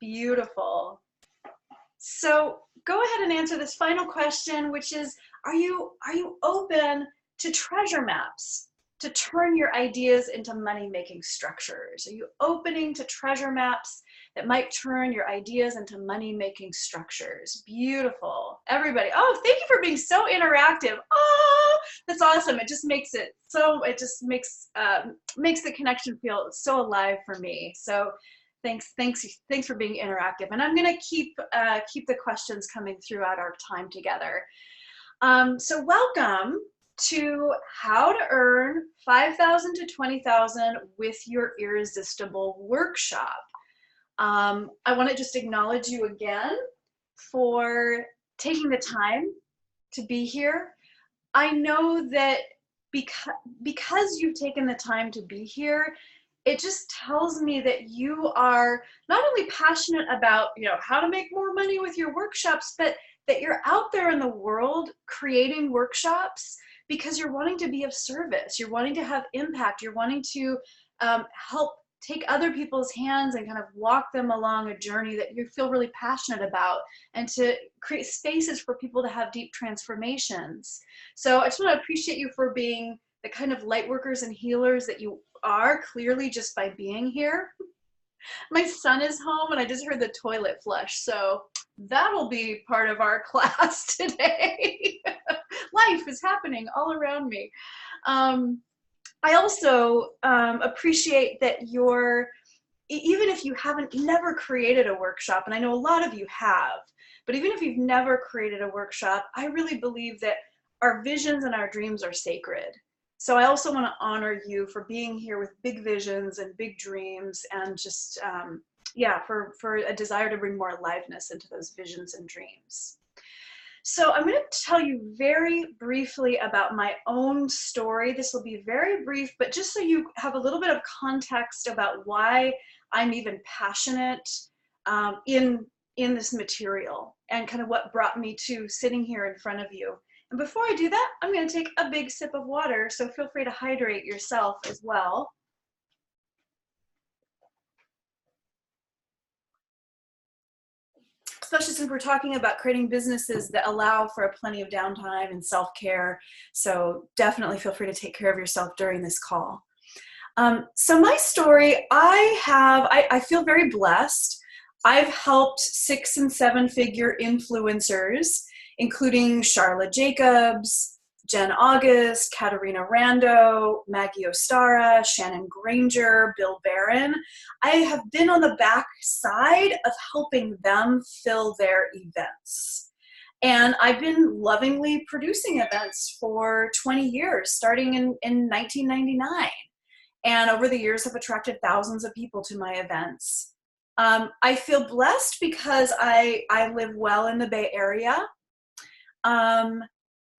Beautiful. So go ahead and answer this final question, which is, are you open to treasure maps to turn your ideas into money-making structures? Are you opening to treasure maps that might turn your ideas into money-making structures? Beautiful. Everybody. Oh, thank you for being so interactive. Oh, that's awesome. It just makes it so, it just makes the connection feel so alive for me. So thanks for being interactive. And I'm going to keep the questions coming throughout our time together. So welcome to How to Earn $5,000 to $20,000 with Your Irresistible Workshop. I want to just acknowledge you again for taking the time to be here. I know that because you've taken the time to be here, it just tells me that you are not only passionate about, how to make more money with your workshops, but that you're out there in the world creating workshops because you're wanting to be of service. You're wanting to have impact. You're wanting to help take other people's hands and kind of walk them along a journey that you feel really passionate about, and to create spaces for people to have deep transformations. So I just want to appreciate you for being the kind of light workers and healers that you are, clearly just by being here. My son is home and I just heard the toilet flush, so that'll be part of our class today. Life is happening all around me. I also appreciate that even if you never created a workshop, and I know a lot of you have, but even if you've never created a workshop, I really believe that our visions and our dreams are sacred. So I also want to honor you for being here with big visions and big dreams, and just, for a desire to bring more aliveness into those visions and dreams. So I'm going to tell you very briefly about my own story. This will be very brief, but just so you have a little bit of context about why I'm even passionate in this material, and kind of what brought me to sitting here in front of you. And before I do that, I'm going to take a big sip of water, so feel free to hydrate yourself as well. Especially since we're talking about creating businesses that allow for plenty of downtime and self-care. So definitely feel free to take care of yourself during this call. So my story, I feel very blessed. I've helped 6- and 7-figure influencers, including Charlotte Jacobs, Jen August, Katarina Rando, Maggie Ostara, Shannon Granger, Bill Barron. I have been on the back side of helping them fill their events. And I've been lovingly producing events for 20 years, starting in 1999. And over the years have attracted thousands of people to my events. I feel blessed because I live well in the Bay Area.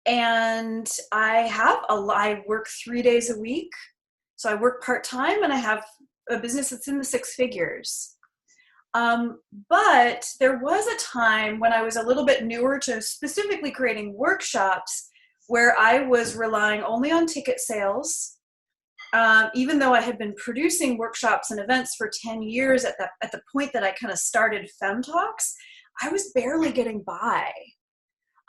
And I work 3 days a week. So I work part-time, and I have a business that's in the 6 figures. But there was a time when I was a little bit newer to specifically creating workshops where I was relying only on ticket sales. Even though I had been producing workshops and events for 10 years at the point that I kind of started FemTalks, I was barely getting by.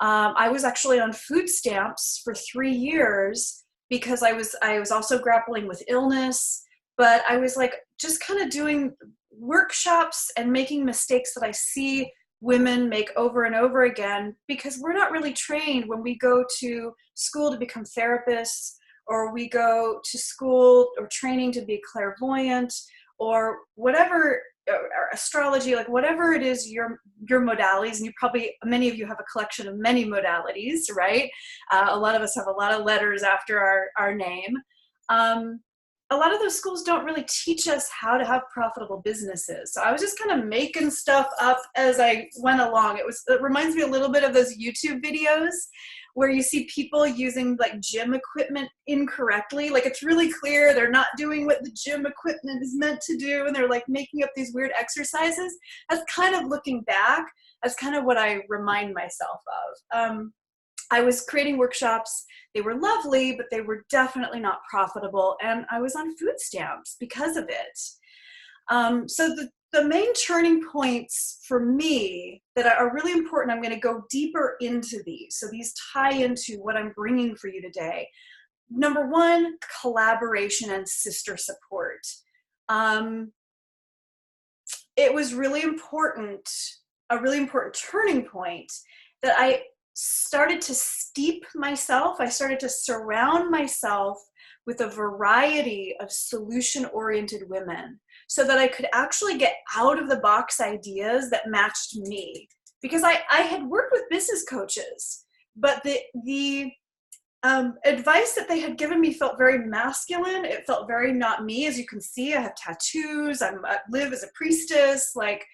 I was actually on food stamps for 3 years because I was also grappling with illness, but I was like just kind of doing workshops and making mistakes that I see women make over and over again, because we're not really trained when we go to school to become therapists, or we go to school or training to be clairvoyant, or whatever, or astrology, like whatever it is, your modalities. And many of you have a collection of many modalities, right? A lot of us have a lot of letters after our name. A lot of those schools don't really teach us how to have profitable businesses. So I was just kind of making stuff up as I went along. It reminds me a little bit of those YouTube videos where you see people using like gym equipment incorrectly. Like it's really clear they're not doing what the gym equipment is meant to do, and they're like making up these weird exercises. That's kind of, looking back, that's kind of what I remind myself of. I was creating workshops. They were lovely, but they were definitely not profitable. And I was on food stamps because of it. So the main turning points for me that are really important, I'm going to go deeper into these. So these tie into what I'm bringing for you today. Number one, collaboration and sister support. It was really important, a really important turning point, that I started to steep myself. I started to surround myself with a variety of solution-oriented women so that I could actually get out of the box ideas that matched me. Because I had worked with business coaches, but the advice that they had given me felt very masculine. It felt very not me. As you can see, I have tattoos. I live as a priestess. Like,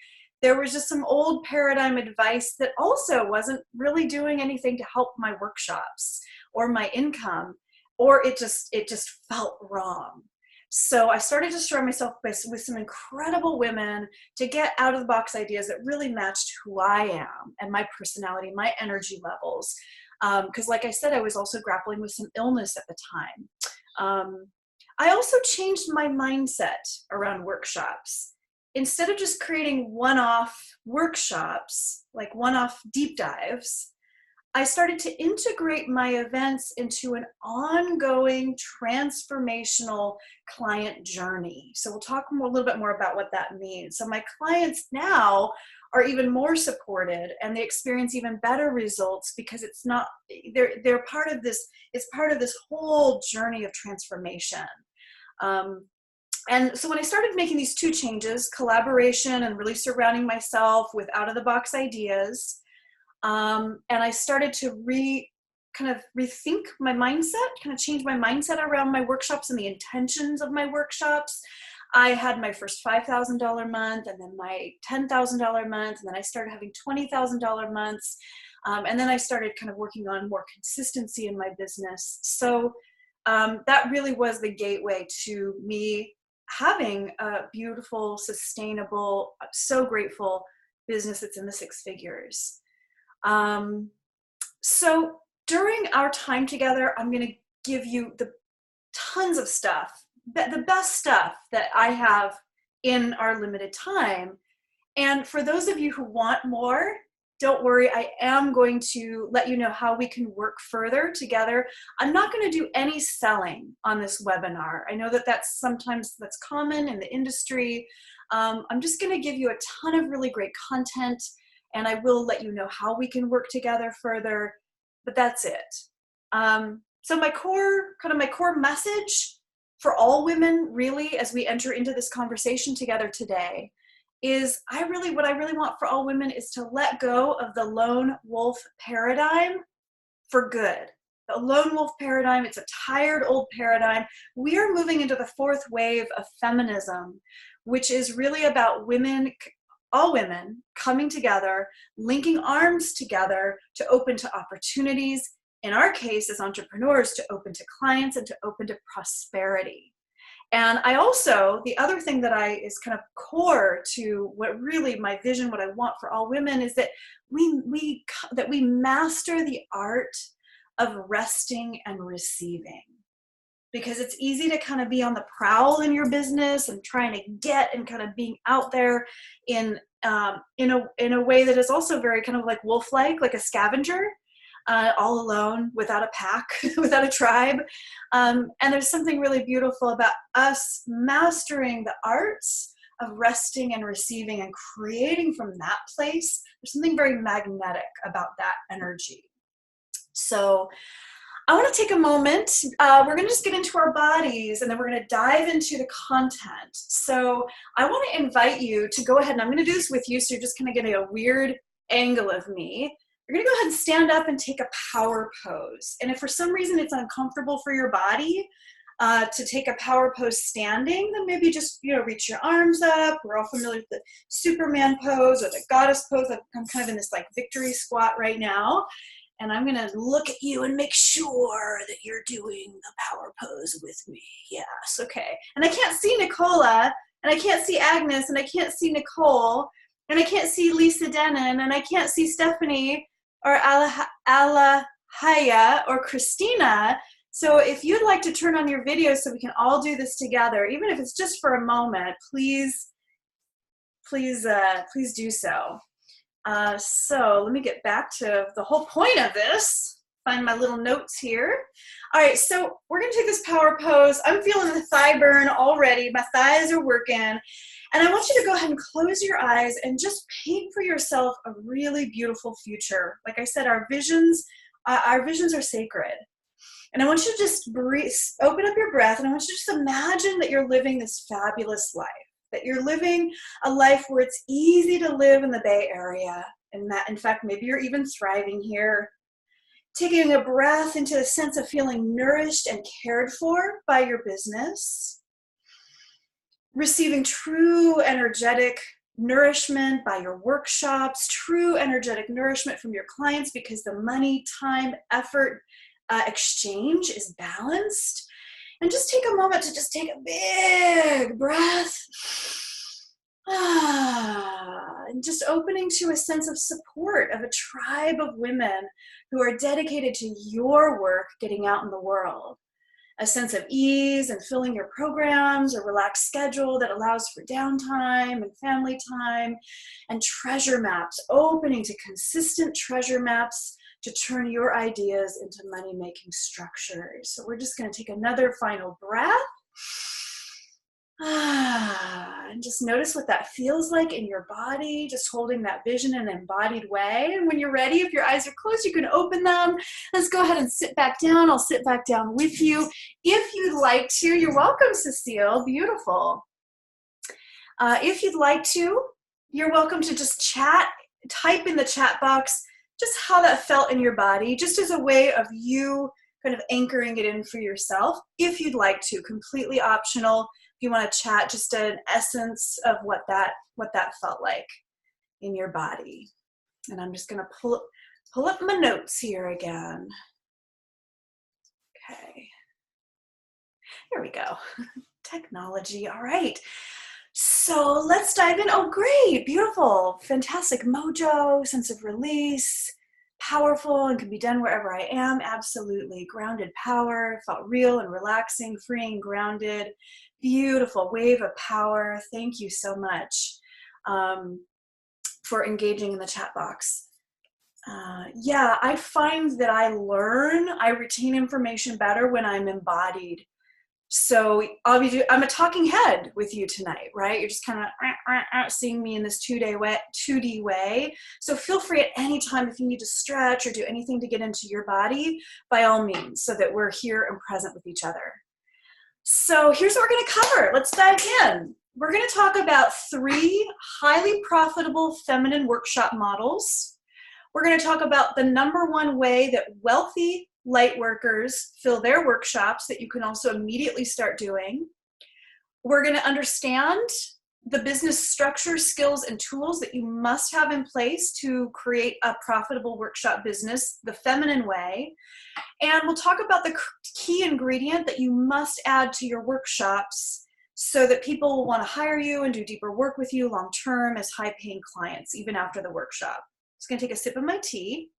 there was just some old paradigm advice that also wasn't really doing anything to help my workshops or my income, or it just felt wrong. So I started to surround myself with some incredible women to get out of the box ideas that really matched who I am and my personality, my energy levels. Because like I said, I was also grappling with some illness at the time. I also changed my mindset around workshops. Instead of just creating one-off workshops, like one-off deep dives, I started to integrate my events into an ongoing transformational client journey. So we'll talk a little bit more about what that means. So my clients now are even more supported, and they experience even better results because it's not, they're part of this, it's part of this whole journey of transformation. And so when I started making these two changes, collaboration and really surrounding myself with out-of-the-box ideas, and I started to kind of rethink my mindset, kind of change my mindset around my workshops and the intentions of my workshops. I had my first $5,000 month, and then my $10,000 month, and then I started having $20,000 months, and then I started kind of working on more consistency in my business. So that really was the gateway to me having a beautiful, sustainable, so grateful business that's in the six figures. So during our time together, I'm going to give you the tons of stuff, the best stuff that I have in our limited time. And for those of you who want more, don't worry, I am going to let you know how we can work further together. I'm not going to do any selling on this webinar. I know that that's common in the industry. I'm just going to give you a ton of really great content, and I will let you know how we can work together further, but that's it. So my core message for all women, really, as we enter into this conversation together today, is what I really want for all women is to let go of the lone wolf paradigm for good. The lone wolf paradigm, it's a tired old paradigm. We are moving into the fourth wave of feminism, which is really about women, all women coming together, linking arms together to open to opportunities, in our case as entrepreneurs, to open to clients and to open to prosperity. And I also, the other thing that is kind of core to what really my vision, what I want for all women, is that we master the art of resting and receiving. Because it's easy to kind of be on the prowl in your business and trying to get and kind of being out there in a way that is also very kind of like wolf-like, like a scavenger. All alone, without a pack, without a tribe. And there's something really beautiful about us mastering the arts of resting and receiving and creating from that place. There's something very magnetic about that energy. So I want to take a moment. We're going to just get into our bodies, and then we're going to dive into the content. So I want to invite you to go ahead, and I'm going to do this with you, so you're just kind of getting a weird angle of me. You're going to go ahead and stand up and take a power pose. And if for some reason it's uncomfortable for your body to take a power pose standing, then maybe just, reach your arms up. We're all familiar with the Superman pose or the goddess pose. I'm kind of in this like victory squat right now. And I'm going to look at you and make sure that you're doing the power pose with me. Yes, okay. And I can't see Nicola, and I can't see Agnes, and I can't see Nicole, and I can't see Lisa Denon, and I can't see Stephanie, or Alahaya, or Christina. So if you'd like to turn on your video so we can all do this together, even if it's just for a moment, please please do so. So let me get back to the whole point of this. Find my little notes here. All right, so we're gonna take this power pose. I'm feeling the thigh burn already. My thighs are working. And I want you to go ahead and close your eyes and just paint for yourself a really beautiful future. Like I said, our visions are sacred. And I want you to just breathe, open up your breath, and I want you to just imagine that you're living this fabulous life, that you're living a life where it's easy to live in the Bay Area. And that, in fact, maybe you're even thriving here. Taking a breath into a sense of feeling nourished and cared for by your business. Receiving true energetic nourishment by your workshops, true energetic nourishment from your clients because the money, time, effort exchange is balanced. And just take a moment to just take a big breath. And just opening to a sense of support of a tribe of women who are dedicated to your work getting out in the world. A sense of ease and filling your programs, a relaxed schedule that allows for downtime and family time, and treasure maps, opening to consistent treasure maps to turn your ideas into money-making structures. So we're just going to take another final breath. And just notice what that feels like in your body, just holding that vision in an embodied way. And when you're ready, if your eyes are closed, you can open them. Let's go ahead and sit back down. I'll sit back down with you. If you'd like to, you're welcome, Cecile. Beautiful. If you'd like to, you're welcome to just chat, type in the chat box just how that felt in your body, just as a way of you kind of anchoring it in for yourself. If you'd like to, completely optional. If you want to chat, just an essence of what that felt like in your body. And I'm just going to pull up my notes here again. Okay. Here we go. Technology. All right. So let's dive in. Oh, great. Beautiful. Fantastic. Mojo, sense of release, powerful, and can be done wherever I am. Absolutely. Grounded power. Felt real and relaxing, freeing, grounded. Beautiful wave of power. Thank you so much for engaging in the chat box. Yeah, I find that I retain information better when I'm embodied. So obviously, I'm a talking head with you tonight, right? You're just kind of seeing me in this 2D way. So feel free at any time if you need to stretch or do anything to get into your body, by all means, so that we're here and present with each other. So here's what we're going to cover. Let's dive in. We're going to talk about 3 highly profitable feminine workshop models. We're going to talk about the #1 way that wealthy light workers fill their workshops that you can also immediately start doing. We're going to understand the business structure, skills, and tools that you must have in place to create a profitable workshop business the feminine way. And we'll talk about the key ingredient that you must add to your workshops so that people will want to hire you and do deeper work with you long-term as high-paying clients, even after the workshop. Just going to take a sip of my tea.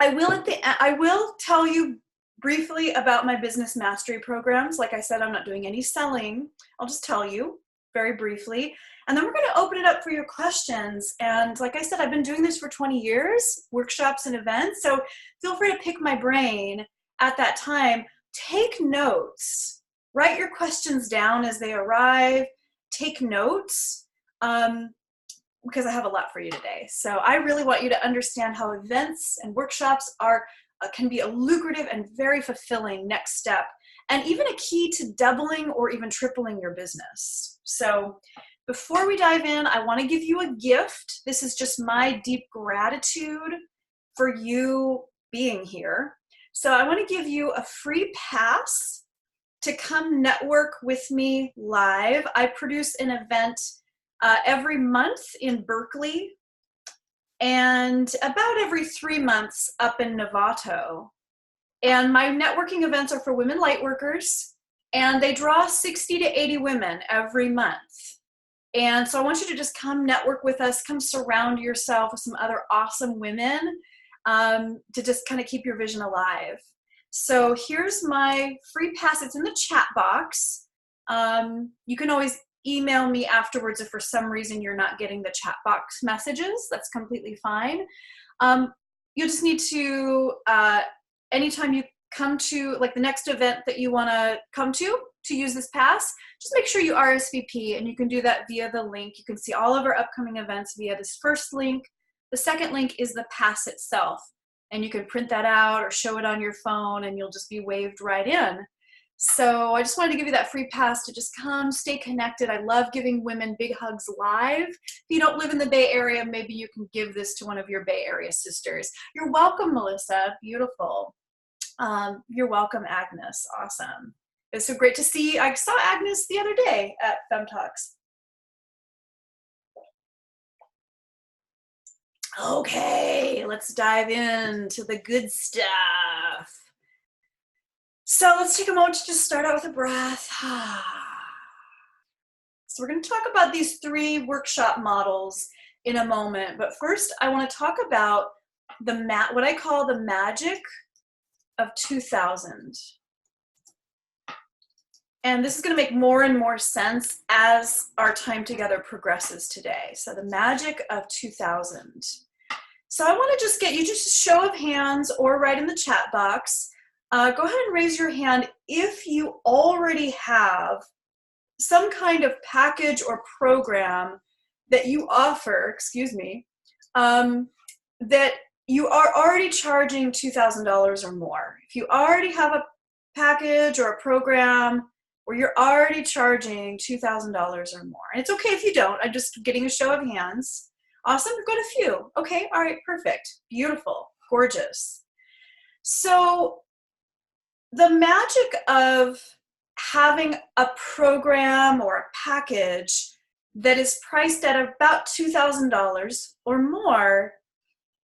I will tell you briefly about my business mastery programs. Like I said, I'm not doing any selling. I'll just tell you very briefly. And then we're going to open it up for your questions. And like I said, I've been doing this for 20 years, workshops and events. So feel free to pick my brain at that time. Take notes. Write your questions down as they arrive. Take notes. Because I have a lot for you today. So I really want you to understand how events and workshops can be a lucrative and very fulfilling next step, and even a key to doubling or even tripling your business. So before we dive in, I want to give you a gift. This is just my deep gratitude for you being here. So I want to give you a free pass to come network with me live. I produce an event every month in Berkeley and about every 3 months up in Novato. And my networking events are for women lightworkers, and they draw 60 to 80 women every month. And so I want you to just come network with us, come surround yourself with some other awesome women to just kind of keep your vision alive. So here's my free pass. It's in the chat box. You can always email me afterwards if for some reason you're not getting the chat box messages. That's completely fine. You just need to, anytime you come to like the next event that you want to come to use this pass, just make sure you RSVP, and you can do that via the link. You can see all of our upcoming events via this first link. The second link is the pass itself, and you can print that out or show it on your phone, and you'll just be waved right in. So I just wanted to give you that free pass to just come, stay connected. I love giving women big hugs live. If you don't live in the Bay Area, maybe you can give this to one of your Bay Area sisters. You're welcome, Melissa. Beautiful. You're welcome, Agnes. Awesome. It's so great to see. I saw Agnes the other day at FemTalks. Okay, let's dive into the good stuff. So let's take a moment to just start out with a breath. So we're going to talk about these 3 workshop models in a moment, but first I want to talk about what I call the magic of 2000. And this is going to make more and more sense as our time together progresses today. So the magic of 2000. So I want to just get you just a show of hands or write in the chat box. Go ahead and raise your hand if you already have some kind of package or program that you offer, that you are already charging $2,000 or more. If you already have a package or a program where you're already charging $2,000 or more. And it's okay if you don't. I'm just getting a show of hands. Awesome, we've got a few. Okay, all right, perfect. Beautiful, gorgeous. So the magic of having a program or a package that is priced at about $2,000 or more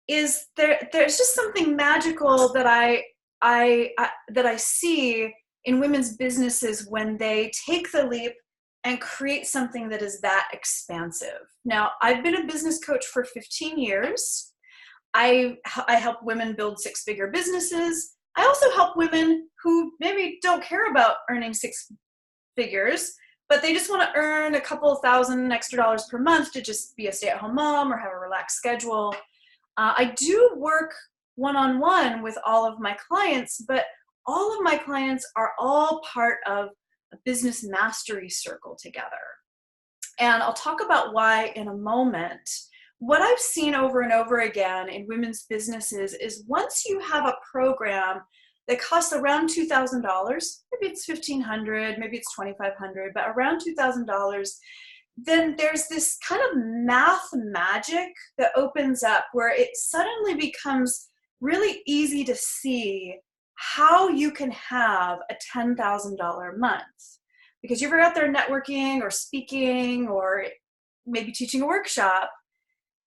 is there's just something magical that I see in women's businesses when they take the leap and create something that is that expansive. Now, I've been a business coach for 15 years. I help women build 6-figure businesses. I also help women who maybe don't care about earning 6 figures, but they just want to earn a couple $1,000 extra dollars per month to just be a stay-at-home mom or have a relaxed schedule. I do work one-on-one with all of my clients, but all of my clients are all part of a business mastery circle together. And I'll talk about why in a moment. What I've seen over and over again in women's businesses is once you have a program that costs around $2,000, maybe it's $1,500, maybe it's $2,500, but around $2,000, then there's this kind of math magic that opens up where it suddenly becomes really easy to see how you can have a $10,000 month. Because you're out there networking or speaking or maybe teaching a workshop,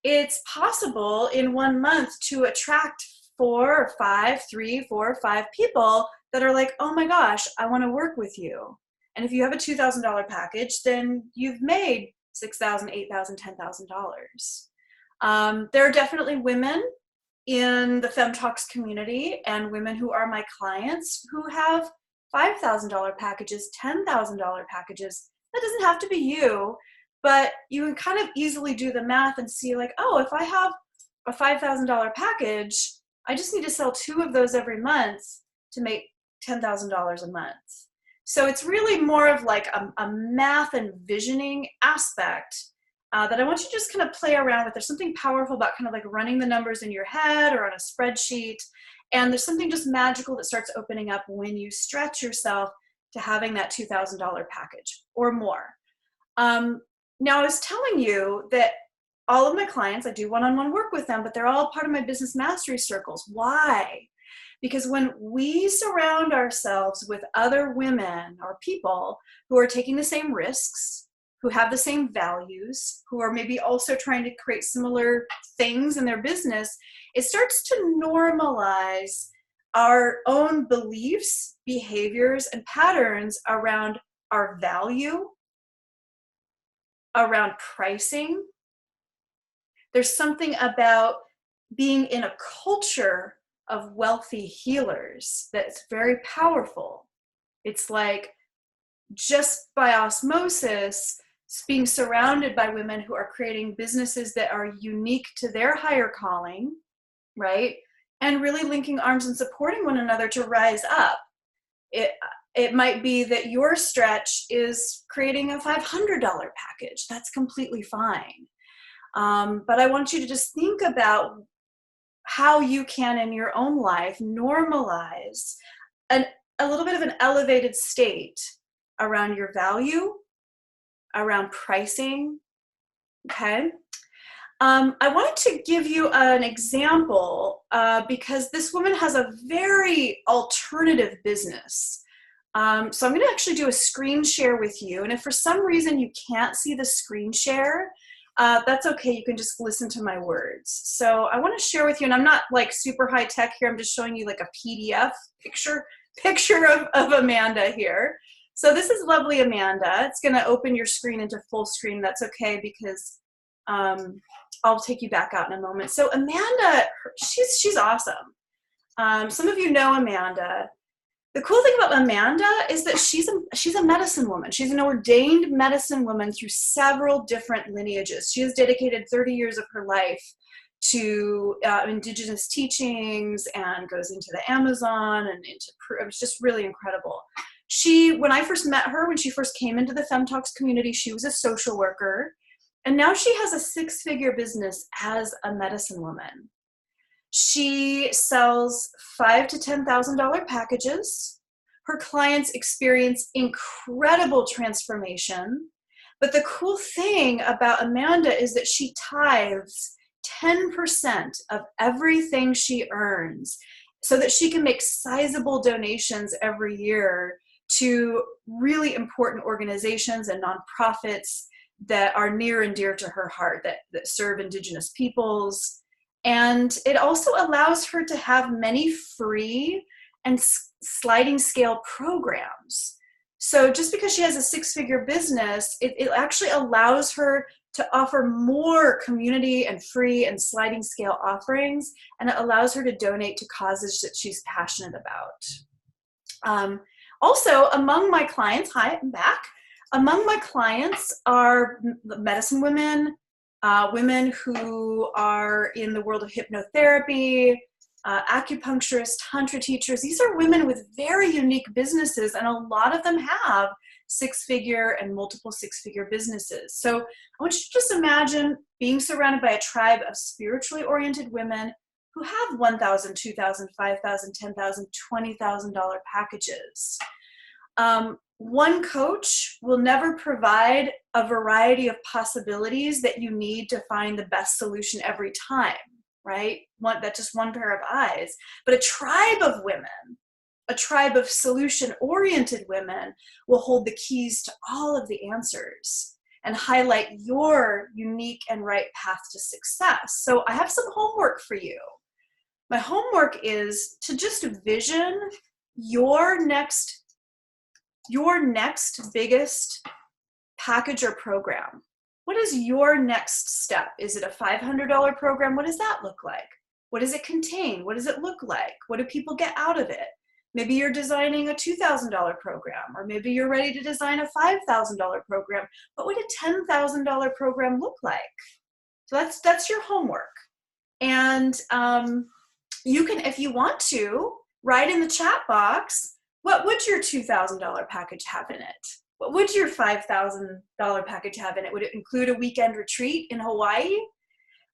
it's possible in 1 month to attract 4 or 5 people that are like, oh my gosh, I want to work with you. And if you have a $2,000 package, then you've made $6,000, $8,000, $10,000. There are definitely women in the FemTalks community and women who are my clients who have $5,000 packages, $10,000 packages. That doesn't have to be you, but you can kind of easily do the math and see like, oh, if I have a $5,000 package, I just need to sell 2 of those every month to make $10,000 a month. So it's really more of like a math and visioning aspect that I want you to just kind of play around with. There's something powerful about kind of like running the numbers in your head or on a spreadsheet. And there's something just magical that starts opening up when you stretch yourself to having that $2,000 package or more. Now, I was telling you that all of my clients, I do one-on-one work with them, but they're all part of my business mastery circles. Why? Because when we surround ourselves with other women or people who are taking the same risks, who have the same values, who are maybe also trying to create similar things in their business, it starts to normalize our own beliefs, behaviors, and patterns around our value, around pricing. There's something about being in a culture of wealthy healers that's very powerful. It's like just by osmosis, being surrounded by women who are creating businesses that are unique to their higher calling, right? And really linking arms and supporting one another to rise up. It might be that your stretch is creating a $500 package. That's completely fine. But I want you to just think about how you can in your own life normalize a little bit of an elevated state around your value, around pricing, okay? I wanted to give you an example because this woman has a very alternative business. So I'm going to actually do a screen share with you. And if for some reason you can't see the screen share, that's okay. You can just listen to my words. So I want to share with you, and I'm not like super high tech here. I'm just showing you like a PDF picture of Amanda here. So this is lovely Amanda. It's going to open your screen into full screen. That's okay because I'll take you back out in a moment. So Amanda, she's awesome. Some of you know Amanda. The cool thing about Amanda is that she's a medicine woman. She's an ordained medicine woman through several different lineages. She has dedicated 30 years of her life to indigenous teachings and goes into the Amazon and it was just really incredible. When I first met her, when she first came into the FemTalks community, she was a social worker. And now she has a 6-figure business as a medicine woman. She sells $5,000 to $10,000 packages. Her clients experience incredible transformation. But the cool thing about Amanda is that she tithes 10% of everything she earns so that she can make sizable donations every year to really important organizations and nonprofits that are near and dear to her heart, that serve Indigenous peoples. And it also allows her to have many free and sliding scale programs. So just because she has a 6-figure business, it actually allows her to offer more community and free and sliding scale offerings, and it allows her to donate to causes that she's passionate about. Also, among my clients, hi, I'm back. Among my clients are medicine women, women who are in the world of hypnotherapy, acupuncturists, tantra teachers. These are women with very unique businesses, and a lot of them have 6-figure and multiple 6-figure businesses. So I want you to just imagine being surrounded by a tribe of spiritually oriented women who have $1,000, $2,000, $5,000, $10,000, $20,000 packages. One coach will never provide a variety of possibilities that you need to find the best solution every time, right? That's just one pair of eyes. But a tribe of women, a tribe of solution-oriented women will hold the keys to all of the answers and highlight your unique and right path to success. So I have some homework for you. My homework is to just vision your next biggest package or program. What is your next step? Is it a $500 program? What does that look like? What does it contain? What does it look like? What do people get out of it? Maybe you're designing a $2,000 program, or maybe you're ready to design a $5,000 program. What would a $10,000 program look like? So that's your homework. And you can, if you want to, write in the chat box, what would your $2,000 package have in it? What would your $5,000 package have in it? Would it include a weekend retreat in Hawaii?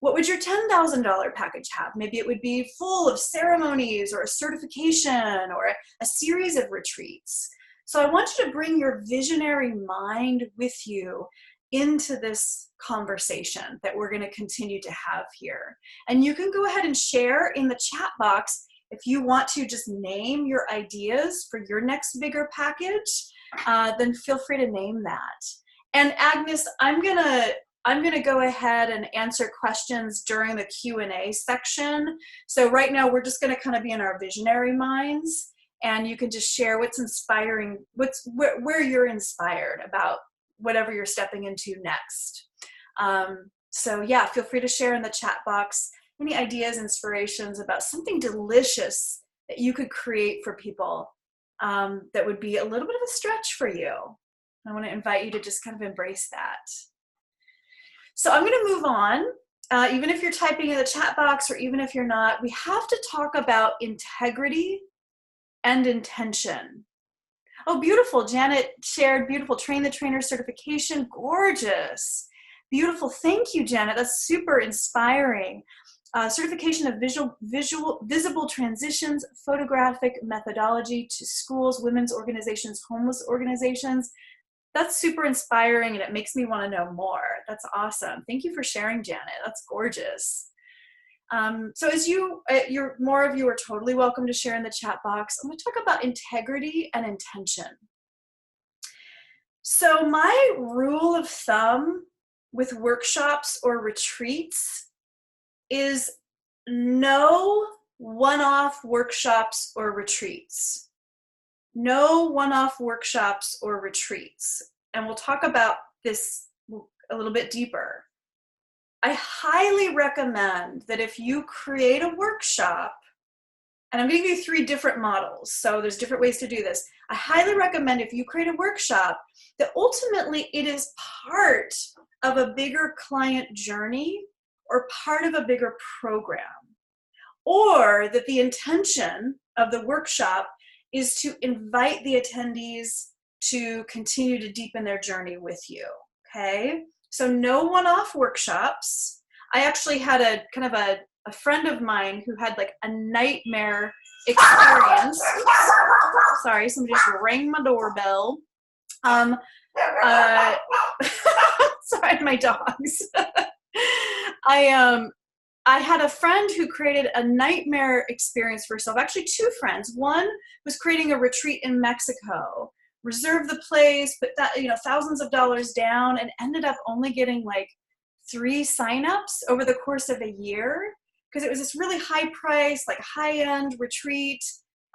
What would your $10,000 package have? Maybe it would be full of ceremonies or a certification or a series of retreats. So I want you to bring your visionary mind with you into this conversation that we're going to continue to have here. And you can go ahead and share in the chat box if you want to just name your ideas for your next bigger package, then feel free to name that. And Agnes, I'm gonna go ahead and answer questions during the Q&A section. So right now we're just gonna kind of be in our visionary minds, and you can just share what's inspiring, where you're inspired about whatever you're stepping into next. So yeah, feel free to share in the chat box any ideas, inspirations about something delicious that you could create for people that would be a little bit of a stretch for you. I want to invite you to just kind of embrace that. So I'm going to move on. Even if you're typing in the chat box or even if you're not, we have to talk about integrity and intention. Oh, beautiful. Janet shared beautiful Train the Trainer certification. Gorgeous. Beautiful. Thank you, Janet. That's super inspiring. Certification of visible transitions, photographic methodology to schools, women's organizations, homeless organizations. That's super inspiring and it makes me want to know more. That's awesome. Thank you for sharing, Janet. That's gorgeous. So as more of you are totally welcome to share in the chat box. I'm going to talk about integrity and intention. So my rule of thumb with workshops or retreats is no one-off workshops or retreats. No one-off workshops or retreats. And we'll talk about this a little bit deeper. I highly recommend that if you create a workshop, and I'm going to give you 3 different models, so there's different ways to do this. I highly recommend if you create a workshop that ultimately it is part of a bigger client journey or part of a bigger program, or that the intention of the workshop is to invite the attendees to continue to deepen their journey with you, okay? So no one-off workshops. I actually had a friend of mine who had like a nightmare experience. Oops, sorry, somebody just rang my doorbell. Sorry, my dogs. I had a friend who created a nightmare experience for herself. Actually, 2 friends. One was creating a retreat in Mexico, reserved the place, put that, thousands of dollars down, and ended up only getting like 3 signups over the course of a year because it was this really high price, like high-end retreat.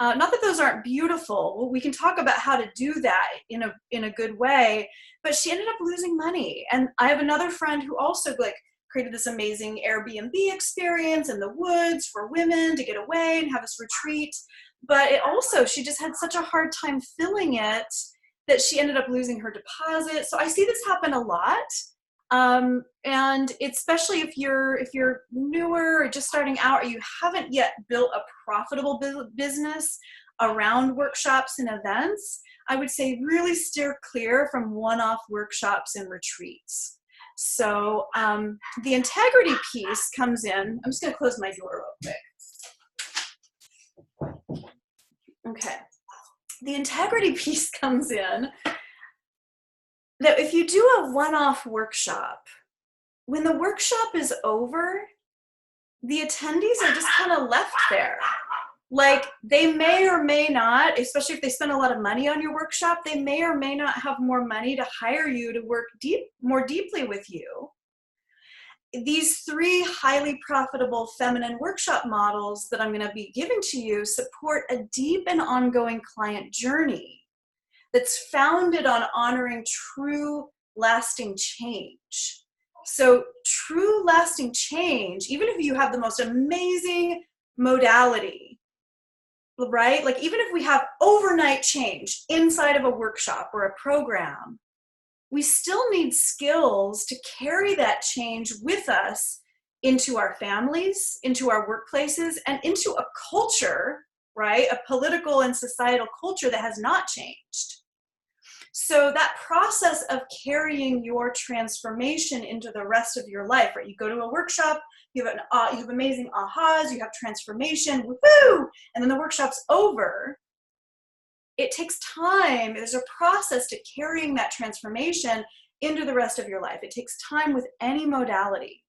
Not that those aren't beautiful. Well, we can talk about how to do that in a good way, but she ended up losing money. And I have another friend who also created this amazing Airbnb experience in the woods for women to get away and have this retreat. But she just had such a hard time filling it that she ended up losing her deposit. So I see this happen a lot. And especially if you're newer or just starting out, or you haven't yet built a profitable business around workshops and events, I would say really steer clear from one-off workshops and retreats. So the integrity piece comes in. I'm just going to close my door real quick. Okay. The integrity piece comes in that if you do a one-off workshop, when the workshop is over, the attendees are just kind of left there. Like they may or may not, especially if they spend a lot of money on your workshop, they may or may not have more money to hire you to work more deeply with you. These 3 highly profitable feminine workshop models that I'm going to be giving to you support a deep and ongoing client journey that's founded on honoring true lasting change. So true lasting change, even if you have the most amazing modality, right? Like even if we have overnight change inside of a workshop or a program, we still need skills to carry that change with us into our families, into our workplaces, and into a culture, right? A political and societal culture that has not changed. So that process of carrying your transformation into the rest of your life, right? You go to a workshop, you have amazing ahas, you have transformation, woohoo! And then the workshop's over. It takes time. There's a process to carrying that transformation into the rest of your life. It takes time with any modality.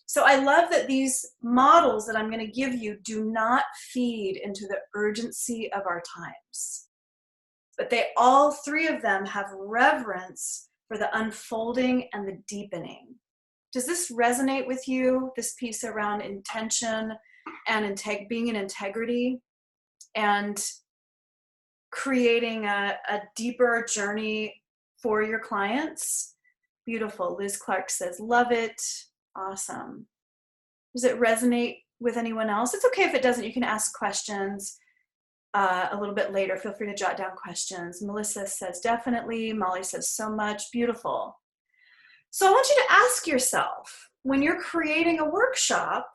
So I love that these models that I'm going to give you do not feed into the urgency of our times. But all 3 of them have reverence for the unfolding and the deepening. Does this resonate with you, this piece around intention and being in integrity and creating a deeper journey for your clients? Beautiful. Liz Clark says, love it. Awesome. Does it resonate with anyone else? It's okay if it doesn't. You can ask questions. a little bit later. Feel free to jot down questions. Melissa says, definitely. Molly says, so much. Beautiful. So I want you to ask yourself, when you're creating a workshop,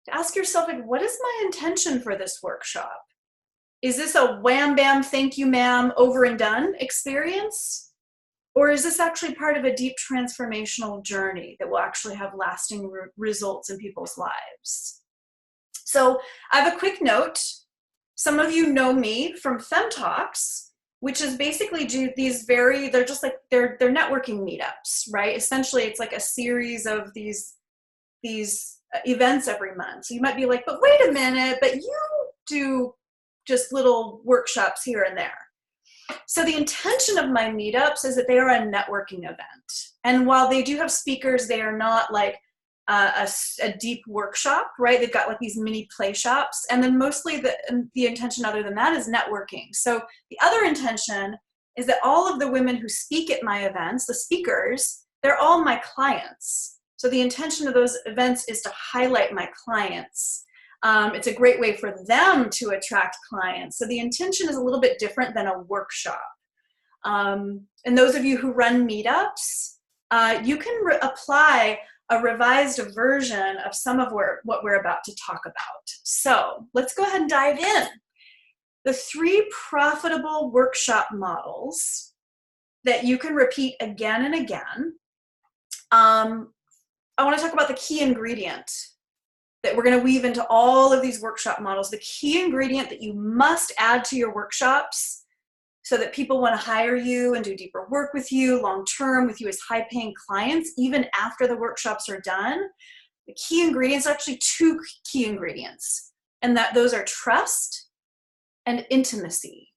to ask yourself, like, what is my intention for this workshop? Is this a wham, bam, thank you, ma'am, over and done experience? Or is this actually part of a deep transformational journey that will actually have lasting results in people's lives? So I have a quick note. Some of you know me from Fem Talks, which is basically they're just like, they're networking meetups, right? Essentially, it's like a series of these events every month. So you might be like, but wait a minute, but you do just little workshops here and there. So the intention of my meetups is that they are a networking event. And while they do have speakers, they are not like a deep workshop, right? They've got like these mini play shops. And then mostly the intention other than that is networking. So the other intention is that all of the women who speak at my events, the speakers, they're all my clients. So the intention of those events is to highlight my clients. It's a great way for them to attract clients. So the intention is a little bit different than a workshop. And those of you who run meetups, you can apply a revised version of some of what we're about to talk about. So let's go ahead and dive in. The 3 profitable workshop models that you can repeat again and again. I want to talk about the key ingredient that we're going to weave into all of these workshop models. The key ingredient that you must add to your workshops so that people want to hire you and do deeper work with you long-term with you as high-paying clients, even after the workshops are done. The key ingredients are actually 2 key ingredients, and those are trust and intimacy.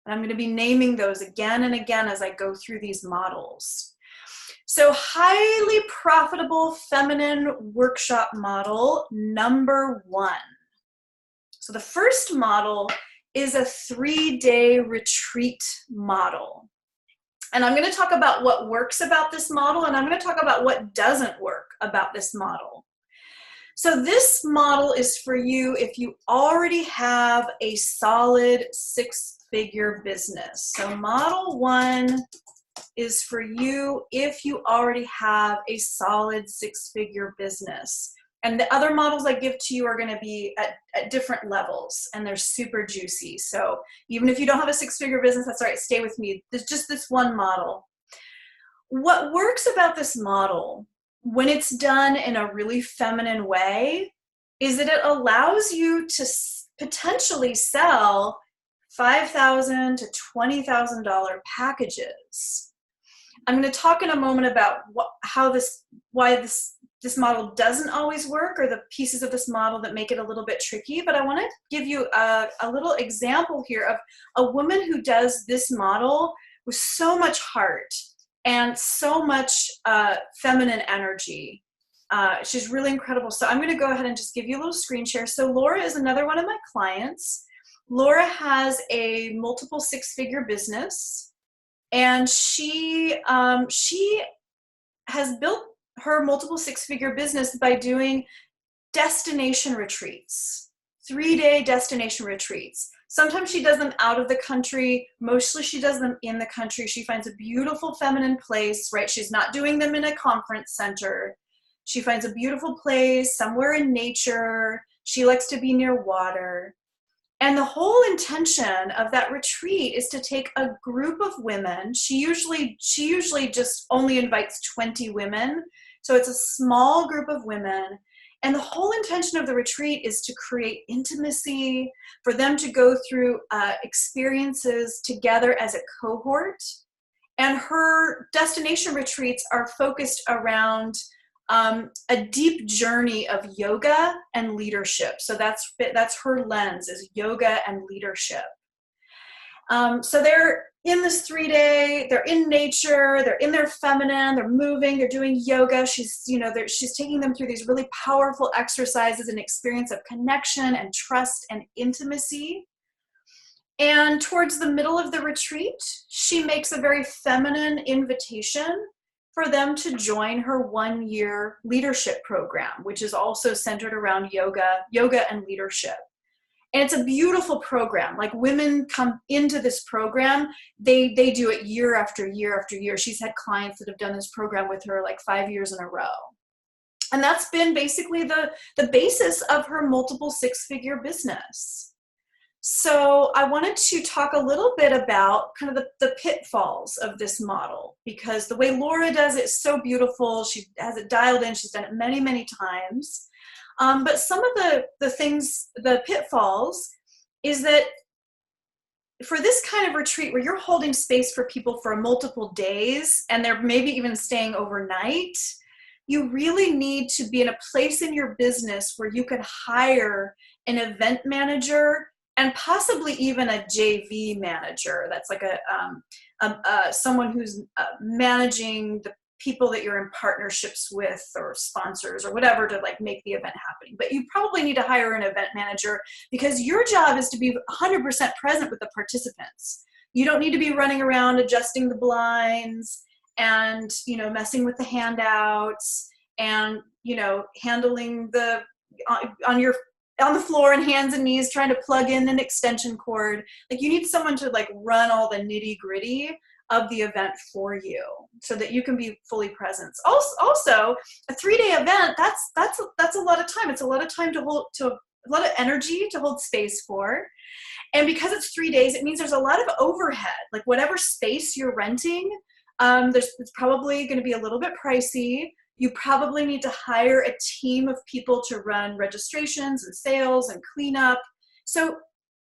And I'm going to be naming those again and again as I go through these models. So highly profitable feminine workshop model number 1. So the first model is a 3-day retreat model. And I'm going to talk about what works about this model, and I'm going to talk about what doesn't work about this model. So this model is for you if you already have a solid 6-figure business. So model 1 is for you if you already have a solid 6-figure business. And the other models I give to you are going to be at different levels, and they're super juicy. So even if you don't have a 6-figure business, that's all right, stay with me. There's just this one model. What works about this model, when it's done in a really feminine way, is that it allows you to potentially sell $5,000 to $20,000 packages. I'm going to talk in a moment about why this model doesn't always work, or the pieces of this model that make it a little bit tricky, but I want to give you a little example here of a woman who does this model with so much heart and so much feminine energy. She's really incredible. So I'm going to go ahead and just give you a little screen share. So Laura is another one of my clients. Laura has a multiple 6-figure business, and she has built her multiple 6-figure business by doing destination retreats, 3-day destination retreats. Sometimes she does them out of the country. Mostly she does them in the country. She finds a beautiful feminine place, right? She's not doing them in a conference center. She finds a beautiful place somewhere in nature. She likes to be near water. And the whole intention of that retreat is to take a group of women. She usually just only invites 20 women. So it's a small group of women. And the whole intention of the retreat is to create intimacy, for them to go through experiences together as a cohort. And her destination retreats are focused around a deep journey of yoga and leadership. So that's her lens, is yoga and leadership. So they're in this 3-day, they're in nature, they're in their feminine, they're moving, they're doing yoga. She's taking them through these really powerful exercises, and experience of connection and trust and intimacy. And towards the middle of the retreat, she makes a very feminine invitation for them to join her 1-year leadership program, which is also centered around yoga and leadership. And it's a beautiful program. Like, women come into this program, they do it year after year after year. She's had clients that have done this program with her like 5 years in a row. And that's been basically the basis of her multiple six-figure business. So I wanted to talk a little bit about kind of the pitfalls of this model, because the way Laura does it is so beautiful. She has it dialed in. She's done it many, many times. But some of the things, the pitfalls, is that for this kind of retreat where you're holding space for people for multiple days and they're maybe even staying overnight, you really need to be in a place in your business where you could hire an event manager and possibly even a JV manager. That's like someone who's managing the people that you're in partnerships with, or sponsors or whatever, to like make the event happening. But you probably need to hire an event manager, because your job is to be 100% present with the participants. You don't need to be running around adjusting the blinds and, you know, messing with the handouts and, you know, handling the on the floor and hands and knees trying to plug in an extension cord. Like, you need someone to like run all the nitty gritty of the event for you so that you can be fully present. Also, a 3-day event, that's a lot of time. It's a lot of time to hold, a lot of energy to hold space for. And because it's 3 days, it means there's a lot of overhead. Like, whatever space you're renting, it's probably going to be a little bit pricey. You probably need to hire a team of people to run registrations and sales and cleanup. So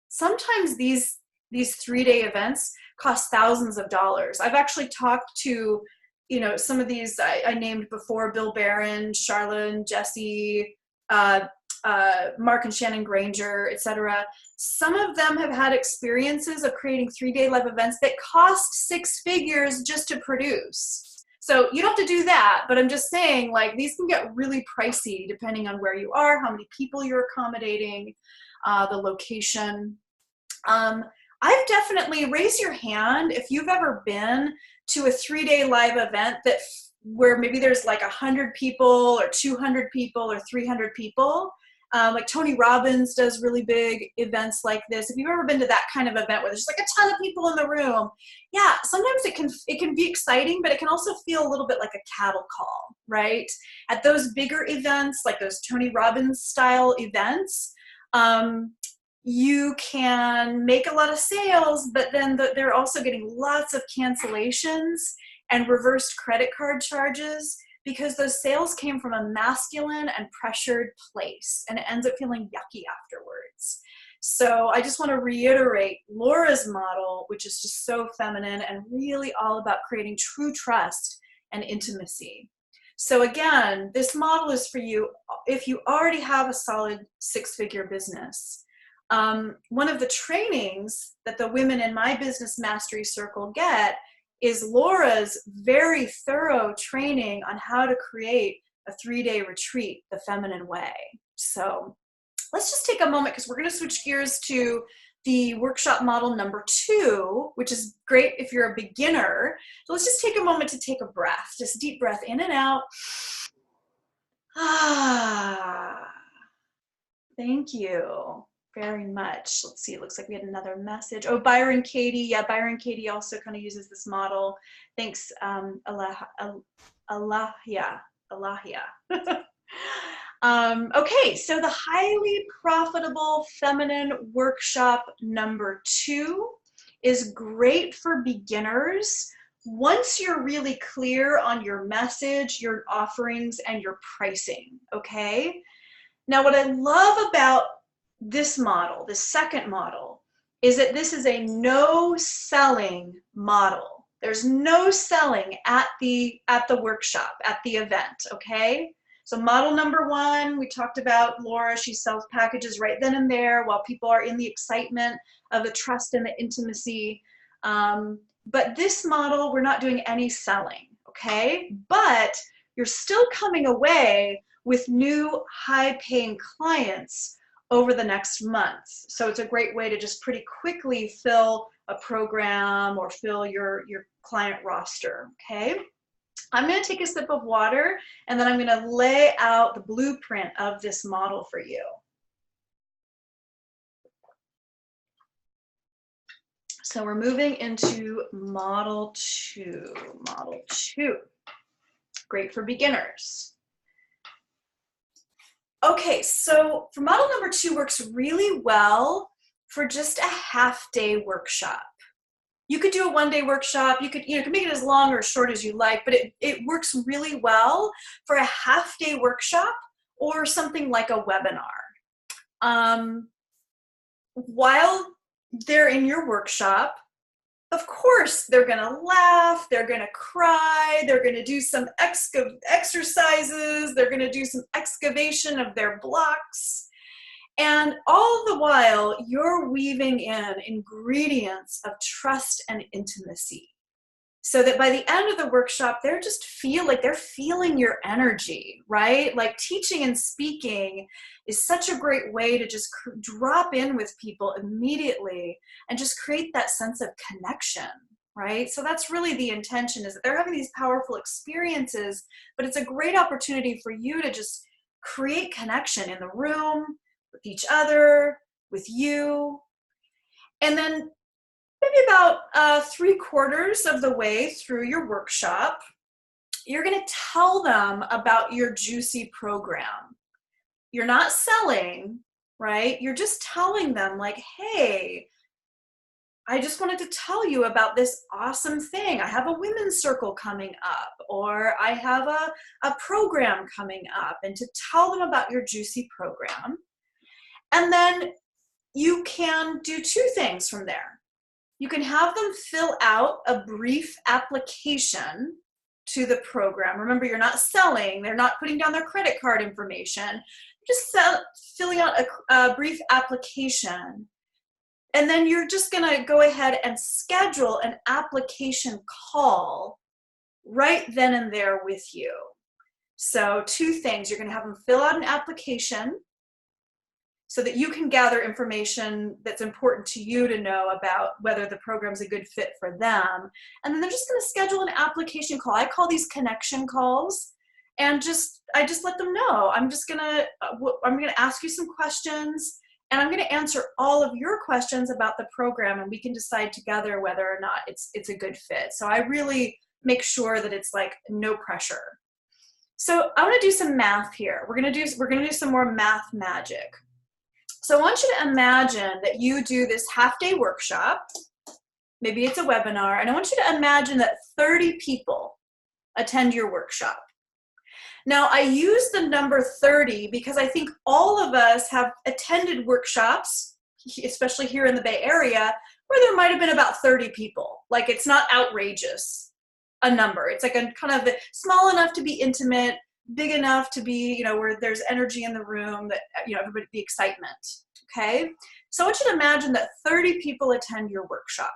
sometimes these 3-day events cost thousands of dollars. I've actually talked to, you know, some of these I named before: Bill Barron, Charlene, Jesse, Mark and Shannon Granger, etc. Some of them have had experiences of creating 3-day live events that cost 6 figures just to produce. So you don't have to do that, but I'm just saying, like, these can get really pricey depending on where you are, how many people you're accommodating, the location. I've definitely, raise your hand if you've ever been to a 3-day live event where maybe there's like 100 people or 200 people or 300 people. Like Tony Robbins does really big events like this. If you've ever been to that kind of event where there's like a ton of people in the room, yeah, sometimes it can be exciting, but it can also feel a little bit like a cattle call, right? At those bigger events, like those Tony Robbins style events, you can make a lot of sales, but then they're also getting lots of cancellations and reversed credit card charges, because those sales came from a masculine and pressured place, and it ends up feeling yucky afterwards. So I just want to reiterate Laura's model, which is just so feminine and really all about creating true trust and intimacy. So again, this model is for you if you already have a solid 6-figure business. One of the trainings that the women in my business mastery circle get is Laura's very thorough training on how to create a 3-day retreat the feminine way. So let's just take a moment, because we're going to switch gears to the workshop model number 2, which is great if you're a beginner. So let's just take a moment to take a breath, just deep breath in and out. Thank you very much. Let's see, it looks like we had another message. Oh, Byron Katie. Yeah, Byron Katie also kind of uses this model. Thanks, Alahia. Okay, so the highly profitable feminine workshop number 2 is great for beginners once you're really clear on your message, your offerings, and your pricing, okay? Now, what I love about this model, the second model, is that this is a no selling model. There's no selling at the workshop, at the event, okay? So model number 1, we talked about Laura. She sells packages right then and there while people are in the excitement of the trust and the intimacy. But this model, we're not doing any selling, okay? But you're still coming away with new high-paying clients over the next month. So it's a great way to just pretty quickly fill a program or fill your client roster, okay? I'm gonna take a sip of water, and then I'm gonna lay out the blueprint of this model for you. So we're moving into model 2. Model 2. Great for beginners. Okay, so for model number 2 works really well for just a half-day workshop. You could do a one-day workshop. You could make it as long or as short as you like, but it works really well for a half-day workshop or something like a webinar. While they're in your workshop, of course, they're going to laugh, they're going to cry, they're going to do some exercises, they're going to do some excavation of their blocks. And all the while, you're weaving in ingredients of trust and intimacy, so that by the end of the workshop, they're just they're feeling your energy, right? Like teaching and speaking is such a great way to just drop in with people immediately and just create that sense of connection, right? So that's really the intention, is that they're having these powerful experiences, but it's a great opportunity for you to just create connection in the room, with each other, with you. And then maybe about 3/4 of the way through your workshop, you're going to tell them about your juicy program. You're not selling, right? You're just telling them like, hey, I just wanted to tell you about this awesome thing. I have a women's circle coming up, or I have a program coming up, and to tell them about your juicy program. And then you can do 2 things from there. You can have them fill out a brief application to the program. Remember, you're not selling. They're not putting down their credit card information. Just filling out a brief application. And then you're just going to go ahead and schedule an application call right then and there with you. So 2 things. You're going to have them fill out an application so that you can gather information that's important to you to know about whether the program's a good fit for them. And then they're just going to schedule an application call. I call these connection calls, and I just let them know. I'm going to ask you some questions, and I'm going to answer all of your questions about the program, and we can decide together whether or not it's a good fit. So I really make sure that it's like no pressure. So I want to do some math here. We're going to do some more math magic. So I want you to imagine that you do this half-day workshop. Maybe it's a webinar, and I want you to imagine that 30 people attend your workshop. Now, I use the number 30 because I think all of us have attended workshops, especially here in the Bay Area, where there might have been about 30 people. Like, it's not outrageous, a number. It's like a kind of small enough to be intimate, big enough to be, where there's energy in the room, that, everybody, the excitement, okay? So I want you to imagine that 30 people attend your workshop.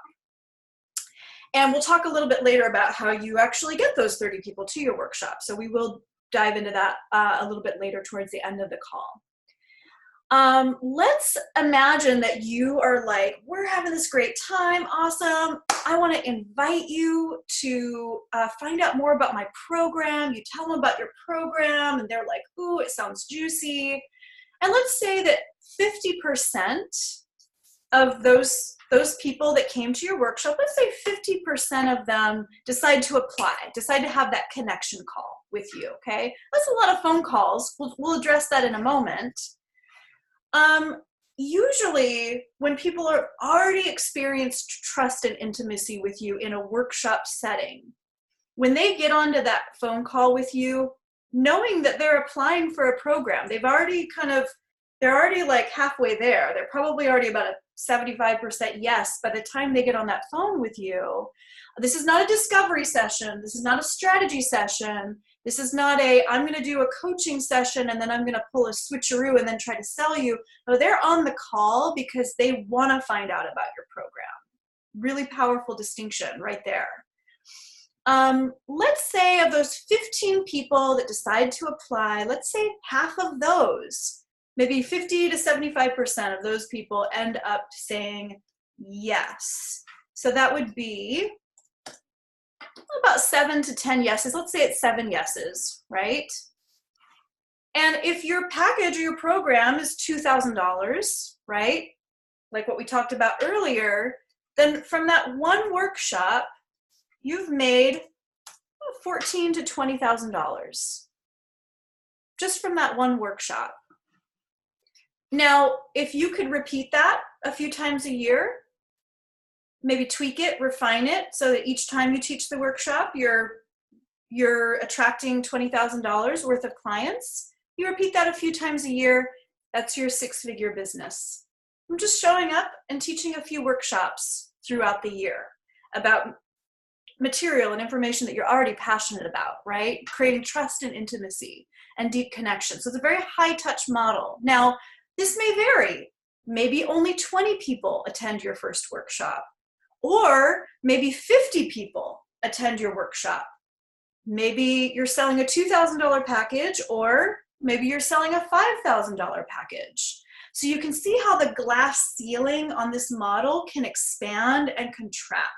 And we'll talk a little bit later about how you actually get those 30 people to your workshop. So we will dive into that a little bit later towards the end of the call. Let's imagine that you are like, we're having this great time, awesome. I want to invite you to find out more about my program. You tell them about your program, and they're like, ooh, it sounds juicy. And let's say that 50% of those people that came to your workshop, let's say 50% of them decide to apply, decide to have that connection call with you, okay? That's a lot of phone calls. We'll address that in a moment. Usually when people are already experienced trust and intimacy with you in a workshop setting, when they get onto that phone call with you, knowing that they're applying for a program, they're already like halfway there. They're probably already about a 75% yes by the time they get on that phone with you. This is not a discovery session. This is not a strategy session. This is not I'm going to do a coaching session and then I'm going to pull a switcheroo and then try to sell you. No, they're on the call because they want to find out about your program. Really powerful distinction right there. Let's say of those 15 people that decide to apply, let's say half of those, maybe 50 to 75% of those people end up saying yes. So that would be about 7 to 10 yeses. Let's say it's 7 yeses, right? And if your package or your program is $2,000, right? Like what we talked about earlier, then from that one workshop, you've made $14,000 to $20,000 just from that one workshop. Now, if you could repeat that a few times a year, maybe tweak it, refine it, so that each time you teach the workshop, you're attracting $20,000 worth of clients. You repeat that a few times a year, that's your six-figure business. I'm just showing up and teaching a few workshops throughout the year about material and information that you're already passionate about, right? Creating trust and intimacy and deep connection. So it's a very high-touch model. Now, this may vary. Maybe only 20 people attend your first workshop, or maybe 50 people attend your workshop. Maybe you're selling a $2,000 package, or maybe you're selling a $5,000 package. So you can see how the glass ceiling on this model can expand and contract.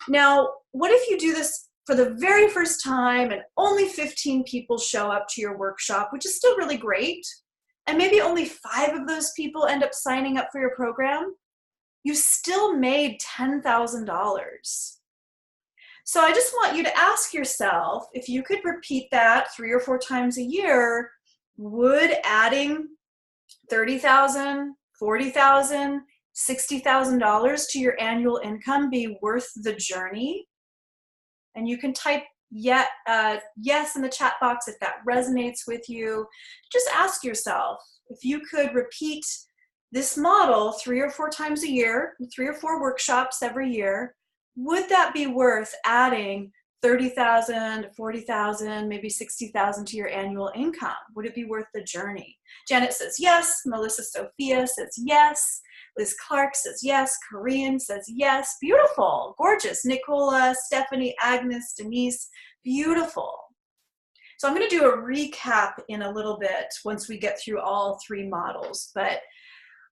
Now, what if you do this for the very first time and only 15 people show up to your workshop, which is still really great, and maybe only 5 of those people end up signing up for your program? You still made $10,000. So I just want you to ask yourself, if you could repeat that 3 or 4 times a year, would adding $30,000, $40,000, $60,000 to your annual income be worth the journey? And you can type yes in the chat box if that resonates with you. Just ask yourself, if you could repeat this model 3 or 4 times a year, 3 or 4 workshops every year, would that be worth adding $30,000, $40,000, maybe $60,000 to your annual income? Would it be worth the journey? Janet says yes. Melissa Sophia says yes. Liz Clark says yes. Korean says yes. Beautiful, gorgeous. Nicola, Stephanie, Agnes, Denise, beautiful. So I'm going to do a recap in a little bit once we get through all 3 models, but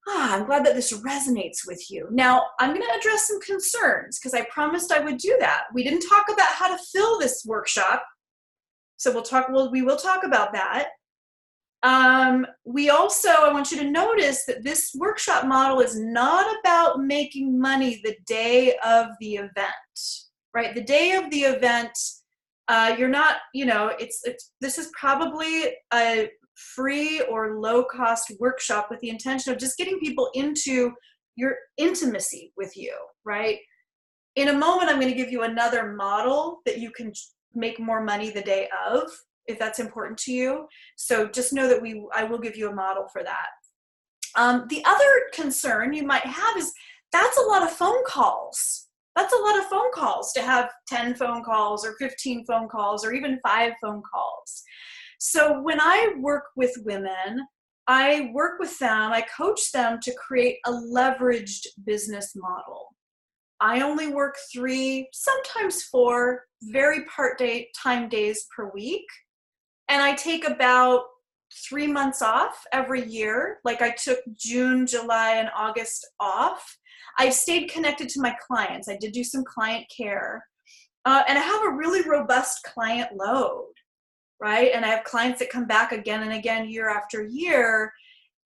I'm glad that this resonates with you. Now, I'm going to address some concerns because I promised I would do that. We didn't talk about how to fill this workshop, so we will talk about that. I want you to notice that this workshop model is not about making money the day of the event, right? The day of the event, you're not, this is probably a free or low-cost workshop with the intention of just getting people into your intimacy with you, right? In a moment, I'm going to give you another model that you can make more money the day of, if that's important to you. So just know that I will give you a model for that. The other concern you might have is that's a lot of phone calls. That's a lot of phone calls to have 10 phone calls or 15 phone calls or even 5 phone calls. So when I work with women, I work with them, I coach them to create a leveraged business model. I only work 3, sometimes 4 very part-time days per week. And I take about 3 months off every year. Like I took June, July, and August off. I stayed connected to my clients. I did do some client care. And I have a really robust client load, right? And I have clients that come back again and again, year after year.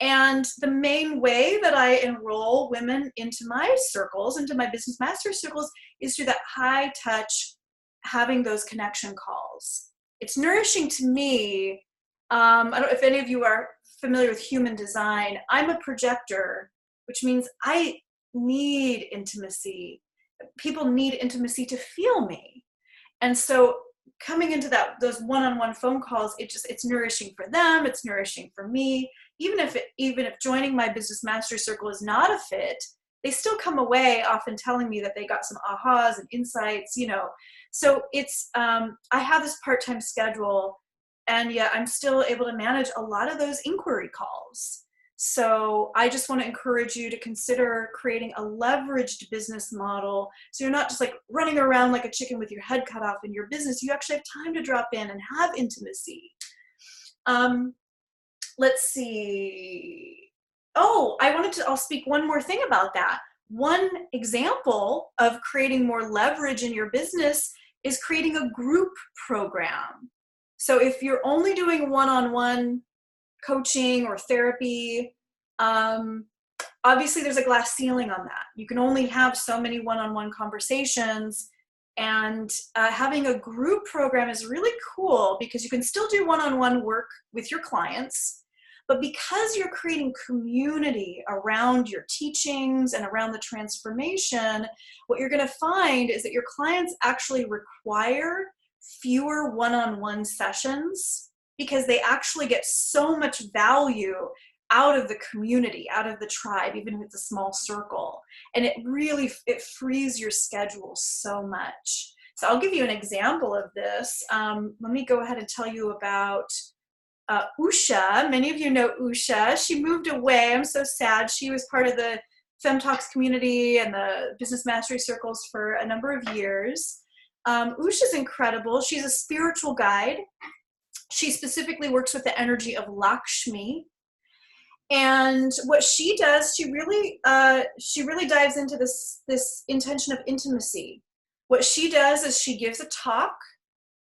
And the main way that I enroll women into my circles, into my business master circles, is through that high touch, having those connection calls. It's nourishing to me. I don't know if any of you are familiar with human design. I'm a projector, which means I need intimacy. People need intimacy to feel me. And so coming into those one-on-one phone calls, it's nourishing for them, it's nourishing for me. Even if joining my business master circle is not a fit, they still come away often telling me that they got some ahas and insights, So it's I have this part-time schedule, and yet I'm still able to manage a lot of those inquiry calls. So I just want to encourage you to consider creating a leveraged business model, so you're not just like running around like a chicken with your head cut off in your business. You actually have time to drop in and have intimacy. Let's see. Oh, I'll speak one more thing about that. One example of creating more leverage in your business is creating a group program. So if you're only doing one-on-one coaching or therapy, obviously there's a glass ceiling on that. You can only have so many one-on-one conversations, and having a group program is really cool because you can still do one-on-one work with your clients, but because you're creating community around your teachings and around the transformation, what you're going to find is that your clients actually require fewer one-on-one sessions because they actually get so much value out of the community, out of the tribe, even if it's a small circle. And it frees your schedule so much. So I'll give you an example of this. Let me go ahead and tell you about Usha. Many of you know Usha. She moved away. I'm so sad. She was part of the FemTalks community and the business mastery circles for a number of years. Usha's incredible. She's a spiritual guide. She specifically works with the energy of Lakshmi. And what she does, she really dives into this intention of intimacy. What she does is she gives a talk,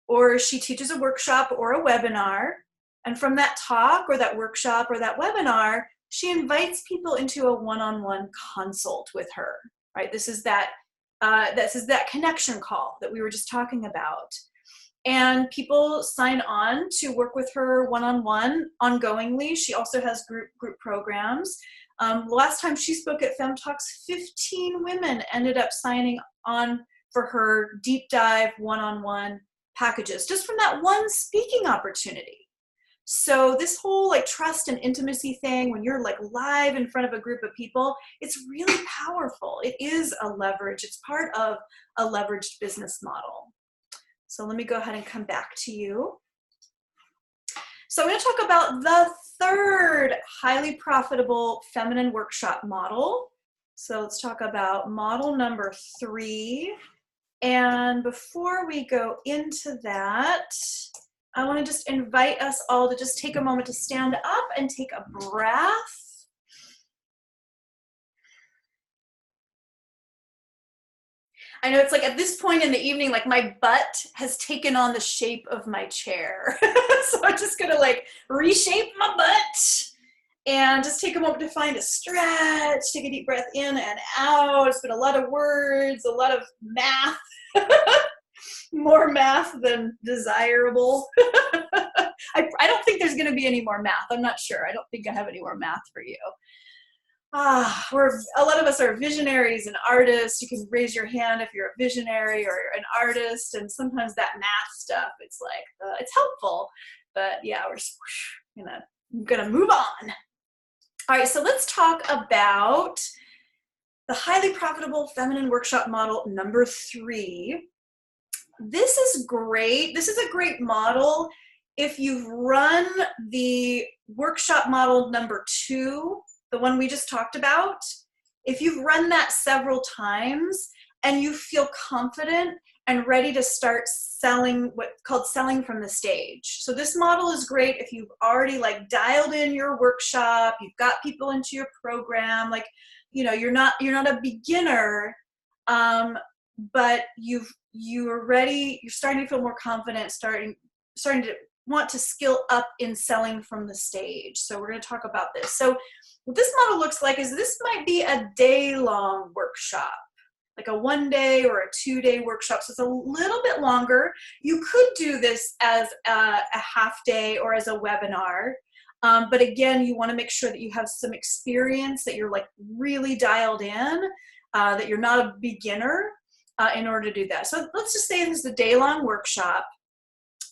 or she teaches a workshop or a webinar, and from that talk or that workshop or that webinar, she invites people into a one-on-one consult with her. Right? This is that connection call that we were just talking about. And people sign on to work with her one-on-one ongoingly. She also has group programs. Last time she spoke at FemTalks, 15 women ended up signing on for her deep dive one-on-one packages, just from that one speaking opportunity. So this whole like trust and intimacy thing, when you're like live in front of a group of people, it's really powerful. It is a leverage. It's part of a leveraged business model. So let me go ahead and come back to you. So I'm going to talk about the third highly profitable feminine workshop model. So let's talk about model number 3. And before we go into that, I want to just invite us all to just take a moment to stand up and take a breath. I know it's like at this point in the evening, like my butt has taken on the shape of my chair. So I'm just gonna like reshape my butt and just take a moment to find a stretch, take a deep breath in and out. It's been a lot of words, a lot of math, more math than desirable. I don't think there's gonna be any more math. I'm not sure. I don't think I have any more math for you. A lot of us are visionaries and artists. You can raise your hand if you're a visionary or an artist, and sometimes that math stuff, it's like, it's helpful, but yeah, we're gonna move on. All right, so let's talk about the highly profitable feminine workshop model number 3. This is great. This is a great model if you've run the workshop model number 2, the one we just talked about. If you've run that several times and you feel confident and ready to start selling, what's called selling from the stage. So this model is great if you've already like dialed in your workshop, you've got people into your program, like, you know, you're not a beginner, but you're ready, you're starting to feel more confident, starting to want to skill up in selling from the stage. So we're going to talk about this. So what this model looks like is this might be a day-long workshop, like a 1-day or a 2-day workshop. So it's a little bit longer. You could do this as a half-day or as a webinar. But again, you want to make sure that you have some experience, that you're like really dialed in, that you're not a beginner in order to do that. So let's just say this is a day-long workshop.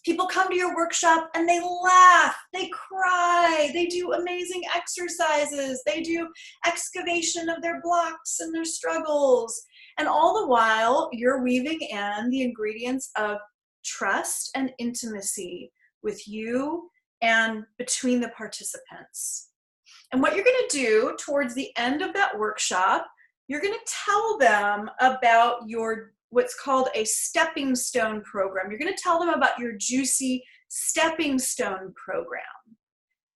People come to your workshop and they laugh, they cry, they do amazing exercises, they do excavation of their blocks and their struggles. And all the while, you're weaving in the ingredients of trust and intimacy with you and between the participants. And what you're going to do towards the end of that workshop, you're going to tell them about your what's called a stepping stone program. You're going to tell them about your juicy stepping stone program.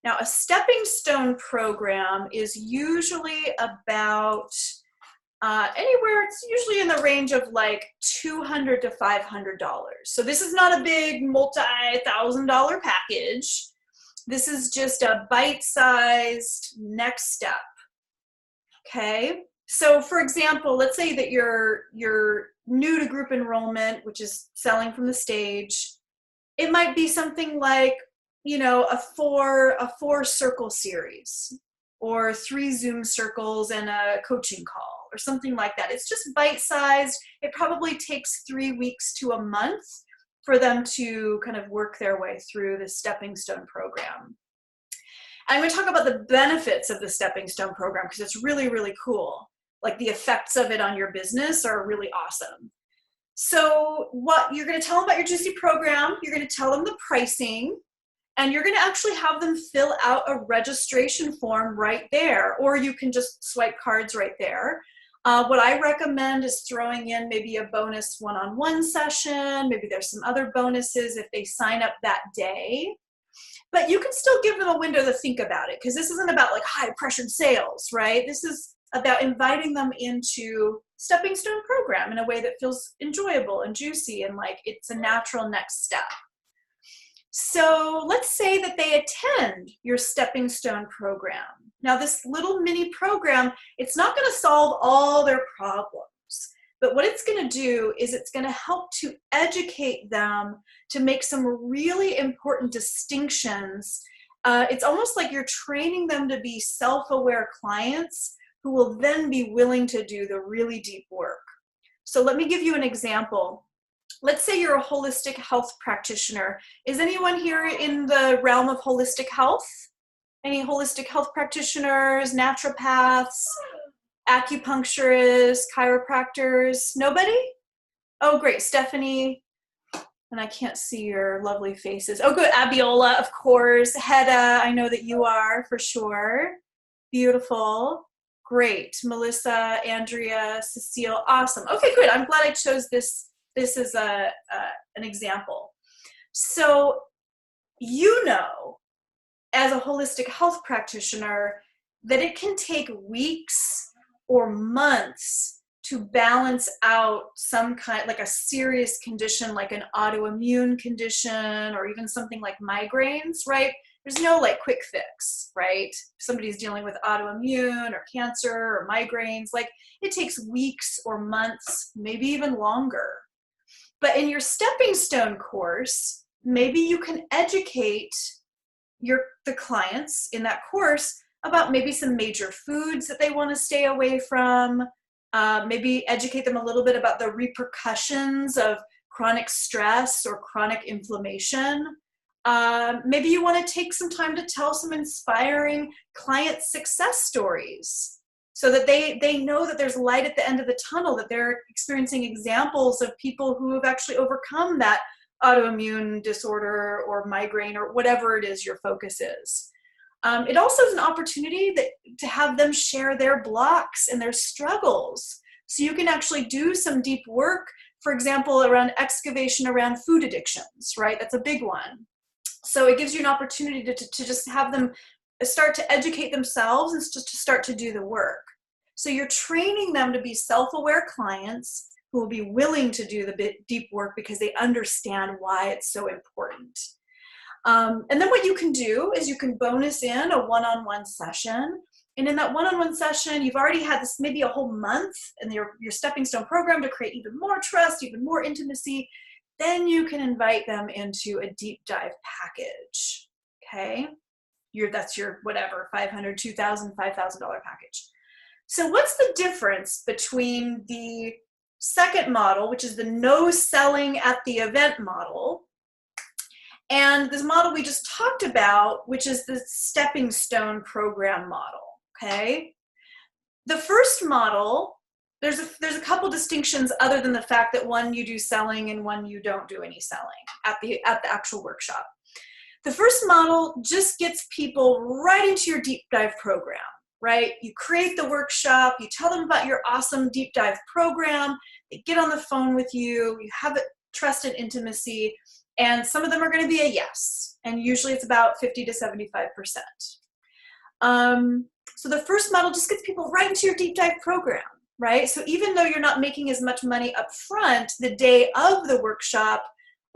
Now, a stepping stone program is usually about anywhere, it's usually in the range of like $200 to $500. So this is not a big multi-$1,000 package. This is just a bite-sized next step. Okay. So for example, let's say that you're new to group enrollment, which is selling from the stage. It might be something like, you know, a four circle series, or 3 Zoom circles and a coaching call, or something like that. It's just bite-sized. It probably takes 3 weeks to a month for them to kind of work their way through the Stepping Stone program. I'm going to talk about the benefits of the Stepping Stone program because it's really, really cool. Like, the effects of it on your business are really awesome. So what you're going to tell them about your Juicy program, you're going to tell them the pricing, and you're going to actually have them fill out a registration form right there, or you can just swipe cards right there. What I recommend is throwing in maybe a bonus one-on-one session. Maybe there's some other bonuses if they sign up that day. But you can still give them a window to think about it, because this isn't about like high-pressured sales, right? This is about inviting them into Stepping Stone program in a way that feels enjoyable and juicy and like it's a natural next step. So let's say that they attend your Stepping Stone program. Now, this little mini program, it's not going to solve all their problems, but what it's going to do is it's going to help to educate them to make some really important distinctions. It's almost like you're training them to be self-aware clients who will then be willing to do the really deep work. So let me give you an example. Let's say you're a holistic health practitioner. Is anyone here in the realm of holistic health? Any holistic health practitioners, naturopaths, acupuncturists, chiropractors? Nobody? Oh, great. Stephanie. And I can't see your lovely faces. Oh, good. Abiola, of course. Hedda, I know that you are for sure. Beautiful. Great. Melissa, Andrea, Cecile. Awesome. Okay, good. I'm glad I chose this. This is an example. So, you know, as a holistic health practitioner, that it can take weeks or months to balance out some kind, like a serious condition, like an autoimmune condition, or even something like migraines, right? There's no like quick fix, right? If somebody's dealing with autoimmune or cancer or migraines, like it takes weeks or months, maybe even longer. But in your Stepping Stone course, maybe you can educate the clients in that course about maybe some major foods that they want to stay away from, maybe educate them a little bit about the repercussions of chronic stress or chronic inflammation. Maybe you want to take some time to tell some inspiring client success stories so that they know that there's light at the end of the tunnel, that they're experiencing examples of people who have actually overcome that autoimmune disorder or migraine or whatever it is your focus is. It also is an opportunity to have them share their blocks and their struggles. So you can actually do some deep work, for example, around excavation around food addictions, right? That's a big one. So it gives you an opportunity to just have them start to educate themselves and just to start to do the work. So you're training them to be self-aware clients who will be willing to do the deep work because they understand why it's so important. And then what you can do is you can bonus in a one-on-one session. And in that one-on-one session, you've already had this maybe a whole month in your Stepping Stone program to create even more trust, even more intimacy. Then you can invite them into a deep dive package, okay? That's your whatever, $500, $2,000, $5,000 package. So what's the difference between the second model, which is the no selling at the event model, and this model we just talked about, which is the Stepping Stone program model, okay? The first model, there's a couple distinctions other than the fact that one you do selling and one you don't do any selling at the actual workshop. The first model just gets people right into your deep dive program, right? You create the workshop, you tell them about your awesome deep dive program, they get on the phone with you, you have a trust and intimacy, and some of them are going to be a yes, and usually it's about 50 to 75%. So the first model just gets people right into your deep dive program, right? So even though you're not making as much money up front the day of the workshop,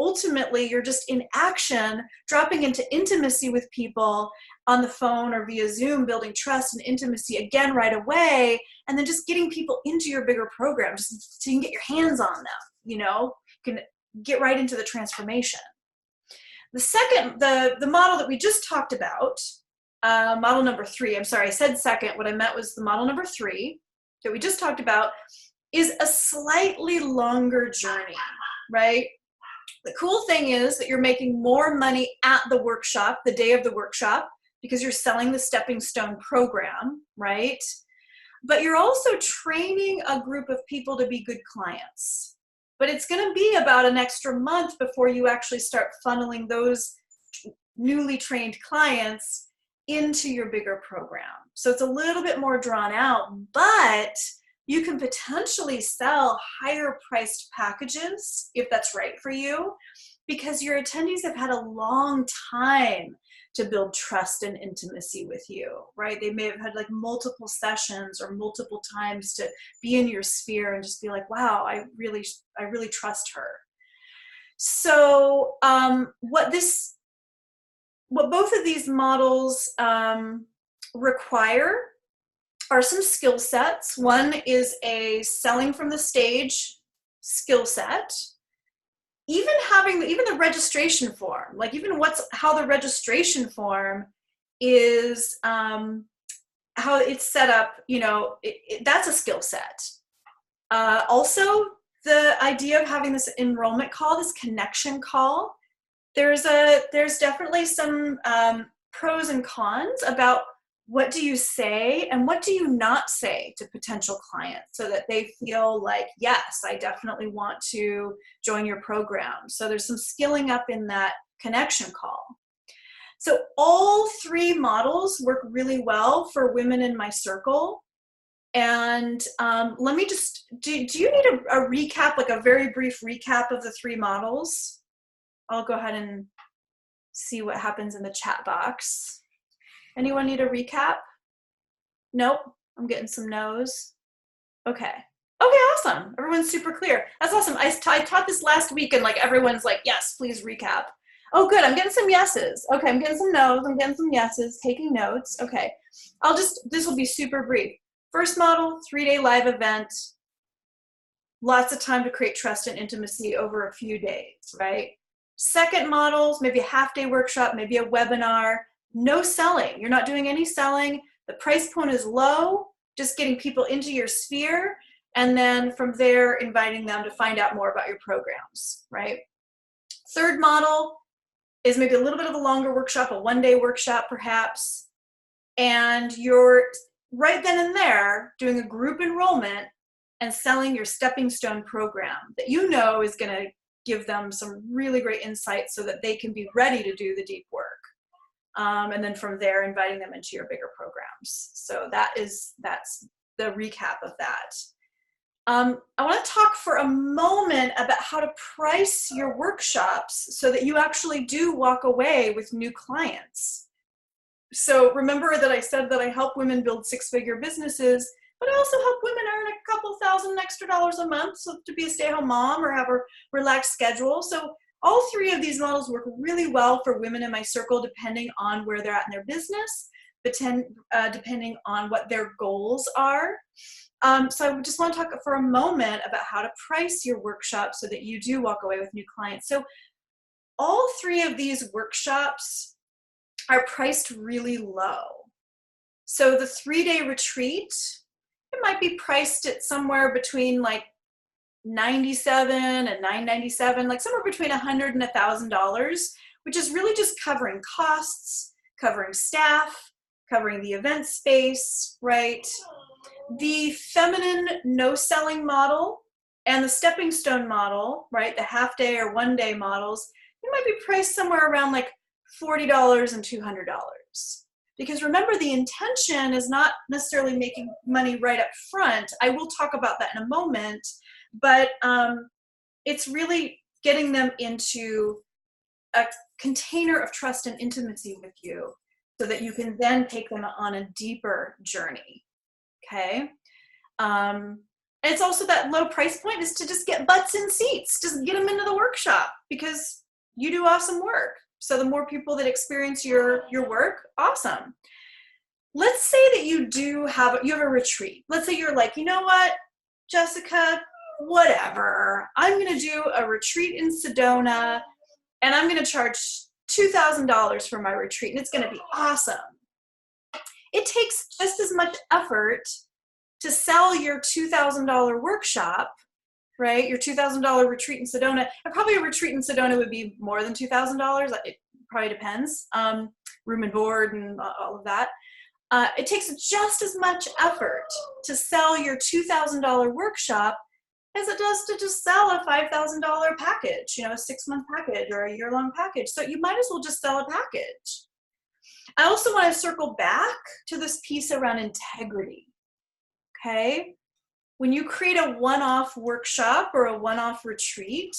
ultimately you're just in action, dropping into intimacy with people on the phone or via Zoom, building trust and intimacy again right away, and then just getting people into your bigger program just so you can get your hands on them, you know, you can get right into the transformation. The second, the model that we just talked about, model number 3, I'm sorry, I said second, what I meant was the model number 3 that we just talked about, is a slightly longer journey, right? The cool thing is that you're making more money at the workshop, the day of the workshop, because you're selling the stepping stone program, right? But you're also training a group of people to be good clients. But it's going to be about an extra month before you actually start funneling those newly trained clients into your bigger program. So it's a little bit more drawn out, but you can potentially sell higher priced packages if that's right for you, because your attendees have had a long time to build trust and intimacy with you, right? They may have had like multiple sessions or multiple times to be in your sphere and just be like, wow, I really trust her. So what both of these models require are some skill sets. One is a selling from the stage skill set. Even the registration form, like even how the registration form is, how it's set up, you know, that's a skill set. Also, the idea of having this enrollment call, this connection call, there's definitely some pros and cons about what do you say and what do you not say to potential clients so that they feel like, yes, I definitely want to join your program. So there's some skilling up in that connection call. So all 3 models work really well for women in my circle. And let me just, do you need a recap, like a very brief recap of the 3 models? I'll go ahead and see what happens in the chat box. Anyone need a recap? Nope, I'm getting some no's. Okay, awesome. Everyone's super clear. That's awesome. I taught this last week and like everyone's like, yes, please recap. Oh, good, I'm getting some yeses. Okay, I'm getting some no's, I'm getting some yeses, taking notes. Okay, this will be super brief. First model, 3-day live event. Lots of time to create trust and intimacy over a few days, right? Second models, maybe a half-day workshop, maybe a webinar. No selling. You're not doing any selling. The price point is low, just getting people into your sphere, and then from there, inviting them to find out more about your programs, right? Third model is maybe a little bit of a longer workshop, a 1-day workshop perhaps, and you're right then and there doing a group enrollment and selling your stepping stone program that you know is going to give them some really great insights so that they can be ready to do the deep work. And then from there, inviting them into your bigger programs. So that's the recap of that. I want to talk for a moment about how to price your workshops so that you actually do walk away with new clients. So remember that I said that I help women build 6-figure businesses, but I also help women earn a couple $1,000 extra a month, so to be a stay-at-home mom or have a relaxed schedule. So all 3 of these models work really well for women in my circle, depending on where they're at in their business, depending on what their goals are. So I just want to talk for a moment about how to price your workshop so that you do walk away with new clients. So all 3 of these workshops are priced really low. So the 3-day retreat, it might be priced at somewhere between like $97 and $997, like somewhere between $100 and $1,000, which is really just covering costs, covering staff, covering the event space, right? The feminine no-selling model and the stepping stone model, right, the half-day or 1-day models, it might be priced somewhere around like $40 and $200. Because remember, the intention is not necessarily making money right up front. I will talk about that in a moment, but it's really getting them into a container of trust and intimacy with you so that you can then take them on a deeper journey, okay? And it's also that low price point is to just get butts in seats, just get them into the workshop because you do awesome work. So the more people that experience your work, awesome. Let's say that you have a retreat. Let's say you're like, you know what, Jessica, whatever. I'm going to do a retreat in Sedona and I'm going to charge $2,000 for my retreat and it's going to be awesome. It takes just as much effort to sell your $2,000 workshop, right? Your $2,000 retreat in Sedona. And probably a retreat in Sedona would be more than $2,000. It probably depends. Room and board and all of that. It takes just as much effort to sell your $2,000 workshop as it does to just sell a $5,000 package, you know, a 6-month package or a year-long package. So you might as well just sell a package. I also want to circle back to this piece around integrity. Okay, when you create a one-off workshop or a one-off retreat,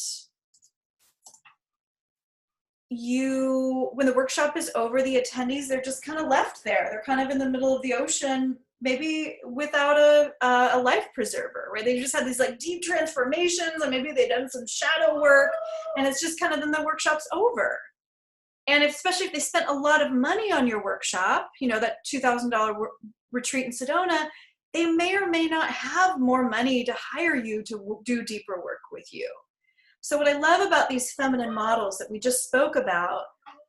when the workshop is over, the attendees, they're just kind of left there. They're kind of in the middle of the ocean, maybe without a life preserver, right? They just had these like deep transformations and maybe they've done some shadow work and it's just kind of then the workshop's over. And especially if they spent a lot of money on your workshop, you know, that $2,000 retreat in Sedona, they may or may not have more money to hire you to do deeper work with you. So what I love about these feminine models that we just spoke about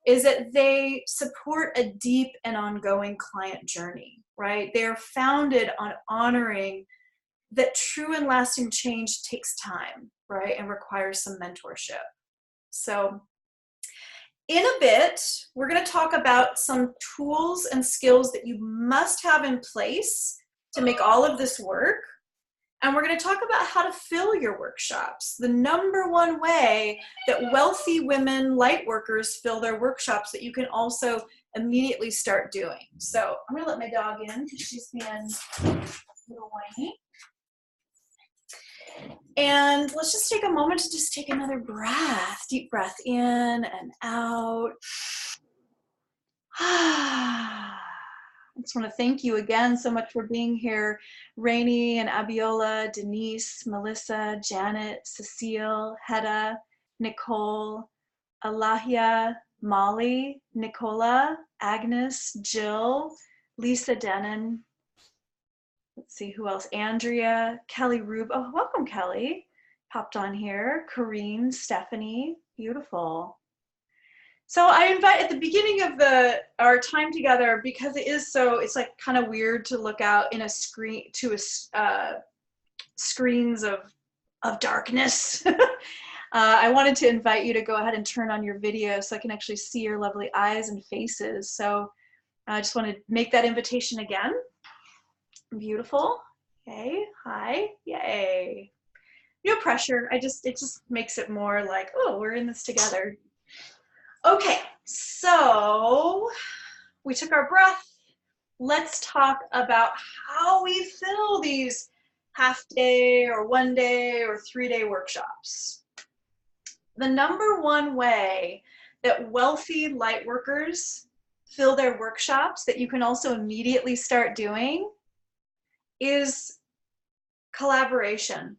is that they support a deep and ongoing client journey, right? They're founded on honoring that true and lasting change takes time, right? And requires some mentorship. So in a bit, we're going to talk about some tools and skills that you must have in place to make all of this work. And we're going to talk about how to fill your workshops. The number one way that wealthy women light workers fill their workshops that you can also immediately start doing. So I'm going to let my dog in because she's being a little whiny. And let's just take a moment to just take another breath. Deep breath in and out. I just want to thank you again so much for being here. Rainey and Abiola, Denise, Melissa, Janet, Cecile, Hedda, Nicole, Alahia, Molly, Nicola, Agnes, Jill, Lisa Denon. Let's see who else. Andrea, Kelly Rube. Oh, welcome, Kelly. Popped on here. Corrine, Stephanie. Beautiful. So I invite at the beginning of our time together, because it's like kind of weird to look out in a screen to screens of darkness. I wanted to invite you to go ahead and turn on your video so I can actually see your lovely eyes and faces. So I just want to make that invitation again. Beautiful. Okay. Hi. Yay. No pressure. It just makes it more like, oh, we're in this together. Okay, so we took our breath. Let's talk about how we fill these half-day or 1-day or 3-day workshops. The number one way that wealthy light workers fill their workshops that you can also immediately start doing is collaboration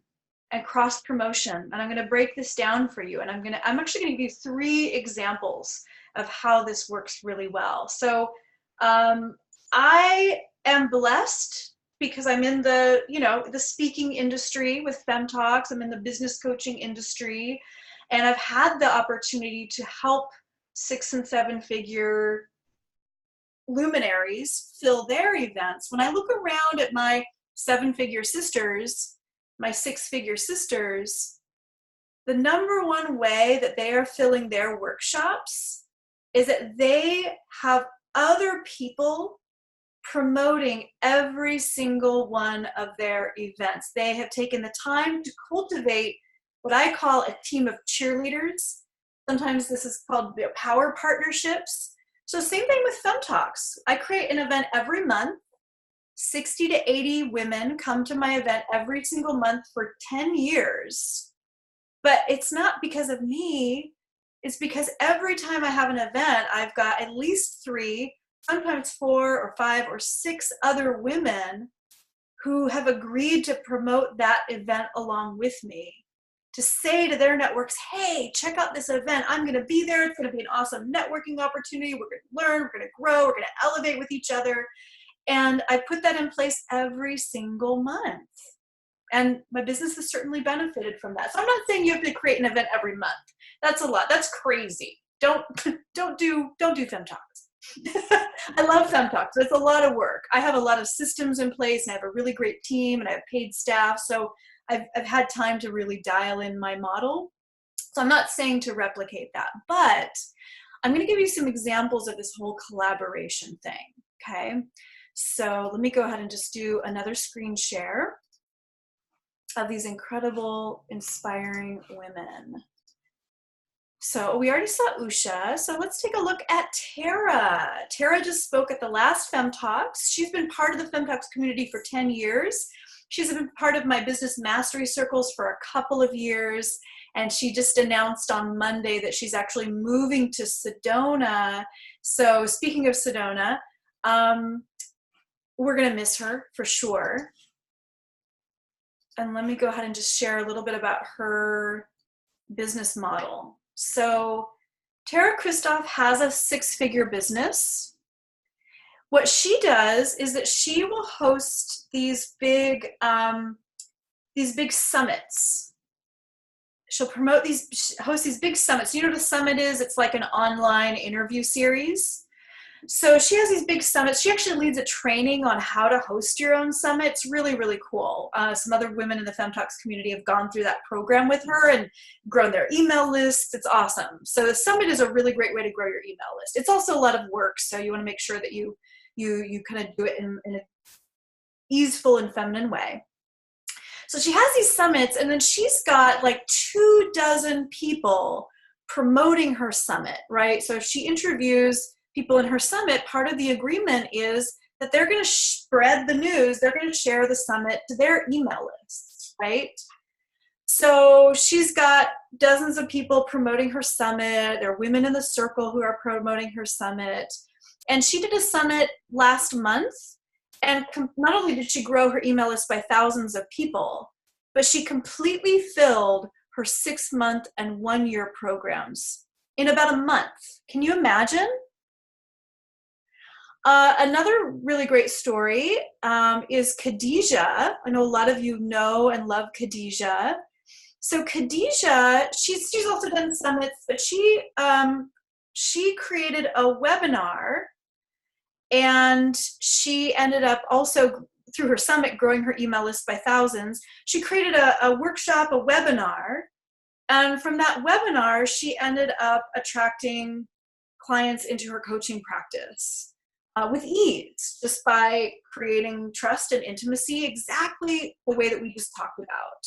and cross promotion. And I'm going to break this down for you. And I'm actually going to give you 3 examples of how this works really well. So I am blessed because I'm in the speaking industry with Fem Talks. I'm in the business coaching industry, and I've had the opportunity to help 6- and 7-figure luminaries fill their events. When I look around at my 7-figure sisters, my 6-figure sisters, the number one way that they are filling their workshops is that they have other people promoting every single one of their events. They have taken the time to cultivate what I call a team of cheerleaders. Sometimes this is called power partnerships. So same thing with Fem Talks. I create an event every month. 60 to 80 women come to my event every single month for 10 years. But it's not because of me. It's because every time I have an event, I've got at least 3, sometimes 4 or 5 or 6 other women who have agreed to promote that event along with me, to say to their networks, hey, check out this event. I'm going to be there. It's going to be an awesome networking opportunity. We're going to learn. We're going to grow. We're going to elevate with each other. And I put that in place every single month. And my business has certainly benefited from that. So I'm not saying you have to create an event every month. That's a lot. That's crazy. Don't do FemTalks. I love FemTalks. It's a lot of work. I have a lot of systems in place, and I have a really great team, and I have paid staff. So I've had time to really dial in my model. So I'm not saying to replicate that, but I'm going to give you some examples of this whole collaboration thing. Okay. So let me go ahead and just do another screen share of these incredible, inspiring women. So we already saw Usha, so let's take a look at Tara. Tara just spoke at the last FemTalks. She's been part of the FemTalks community for 10 years. She's been part of my business mastery circles for a couple of years, and she just announced on Monday that she's actually moving to Sedona. So speaking of Sedona, we're gonna miss her for sure. And let me go ahead and just share a little bit about her business model. So Tara Christoph has a 6-figure business. What she does is that she will host these big summits. She'll promote host these big summits. You know what a summit is? It's like an online interview series. So she has these big summits. She actually leads a training on how to host your own summit. It's really, really cool. Some other women in the FemTalks community have gone through that program with her and grown their email lists. It's awesome. So the summit is a really great way to grow your email list. It's also a lot of work, so you want to make sure that you kind of do it in an easeful and feminine way. So she has these summits, and then she's got like 24 people promoting her summit, right? So if she interviews people in her summit, part of the agreement is that they're going to spread the news. They're going to share the summit to their email lists, right? So she's got dozens of people promoting her summit. There are women in the circle who are promoting her summit. And she did a summit last month. And not only did she grow her email list by thousands of people, but she completely filled her 6-month and 1-year programs in about a month. Can you imagine? Another really great story is Khadijah. I know a lot of you know and love Khadijah. So Khadijah, she's also done summits, but she created a webinar, and she ended up also through her summit growing her email list by thousands. She created a workshop, a webinar, and from that webinar, she ended up attracting clients into her coaching practice. With ease, just by creating trust and intimacy, exactly the way that we just talked about.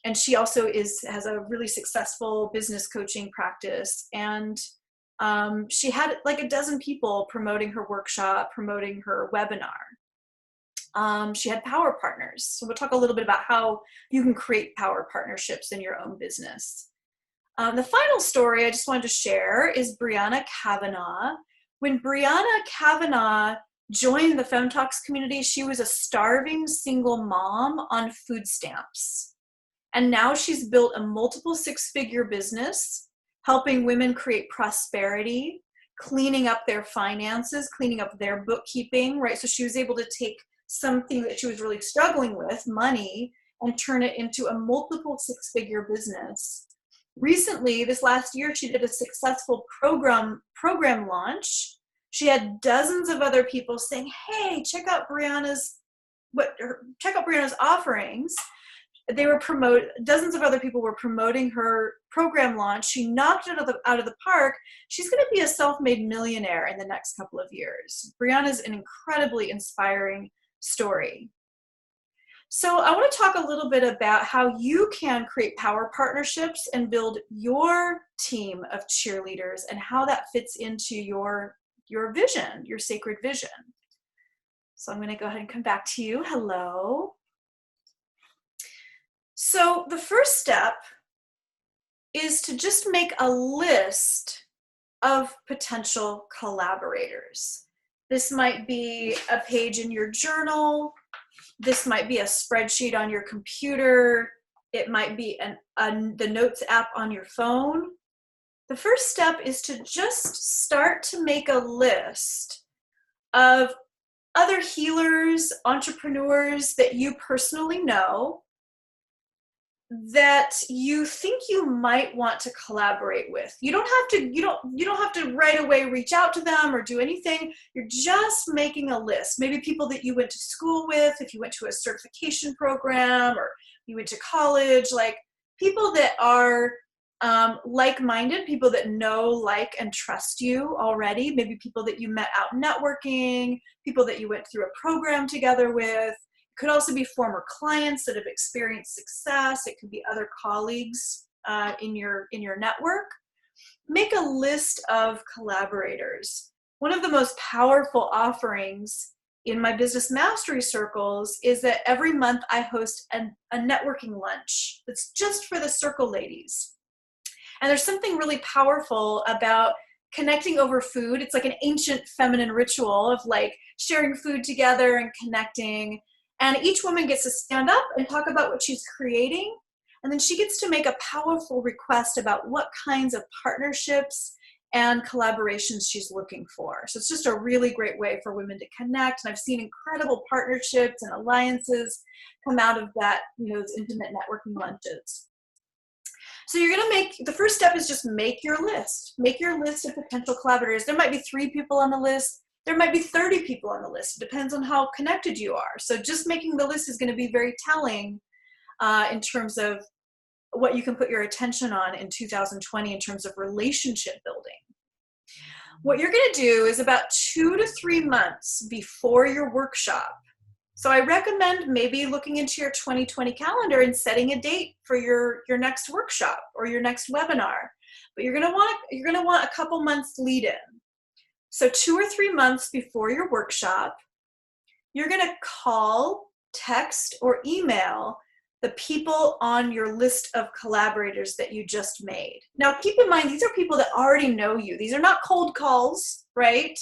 And she also has a really successful business coaching practice. And she had like 12 people promoting her workshop, promoting her webinar. She had power partners. So we'll talk a little bit about how you can create power partnerships in your own business. The final story I just wanted to share is Brianna Kavanagh. When Brianna Kavanagh joined the FemTalks community, she was a starving single mom on food stamps. And now she's built a multiple 6-figure business, helping women create prosperity, cleaning up their finances, cleaning up their bookkeeping, right? So she was able to take something that she was really struggling with, money, and turn it into a multiple 6-figure business. Recently, this last year, she did a successful program launch. She had dozens of other people saying, "Hey, check out Brianna's offerings." Dozens of other people were promoting her program launch. She knocked it out of the park. She's going to be a self-made millionaire in the next couple of years. Brianna's an incredibly inspiring story. So I want to talk a little bit about how you can create power partnerships and build your team of cheerleaders and how that fits into your vision, your sacred vision. So I'm going to go ahead and come back to you. Hello. So the first step is to just make a list of potential collaborators. This might be a page in your journal. This might be a spreadsheet on your computer. It might be the notes app on your phone. The first step is to just start to make a list of other healers, entrepreneurs that you personally know that you think you might want to collaborate with. You don't have to right away reach out to them or do anything. You're just making a list. Maybe people that you went to school with, if you went to a certification program or you went to college, like people that are like-minded, people that know, like, and trust you already. Maybe people that you met out networking, people that you went through a program together with. Could also be former clients that have experienced success. It could be other colleagues in your network. Make a list of collaborators. One of the most powerful offerings in my business mastery circles is that every month I host a networking lunch that's just for the circle ladies. And there's something really powerful about connecting over food. It's like an ancient feminine ritual of like sharing food together and connecting. And each woman gets to stand up and talk about what she's creating. And then she gets to make a powerful request about what kinds of partnerships and collaborations she's looking for. So it's just a really great way for women to connect. And I've seen incredible partnerships and alliances come out of that, those intimate networking lunches. So you're going to the first step is just make your list. Make your list of potential collaborators. There might be 3 people on the list. There might be 30 people on the list. It depends on how connected you are. So just making the list is going to be very telling in terms of what you can put your attention on in 2020 in terms of relationship building. What you're going to do is about 2 to 3 months before your workshop. So I recommend maybe looking into your 2020 calendar and setting a date for your next workshop or your next webinar. But you're going to want a couple months lead in. So 2 or 3 months before your workshop, you're going to call, text, or email the people on your list of collaborators that you just made. Now, keep in mind, these are people that already know you. These are not cold calls, right?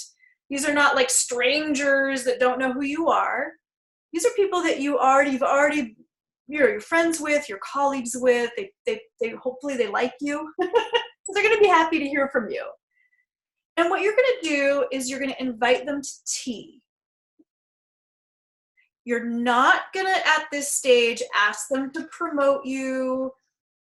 These are not like strangers that don't know who you are. These are people that you're friends with, you're colleagues with. They hopefully they like you. So they're going to be happy to hear from you. And what you're going to do is you're going to invite them to tea. You're not going to, at this stage, ask them to promote you.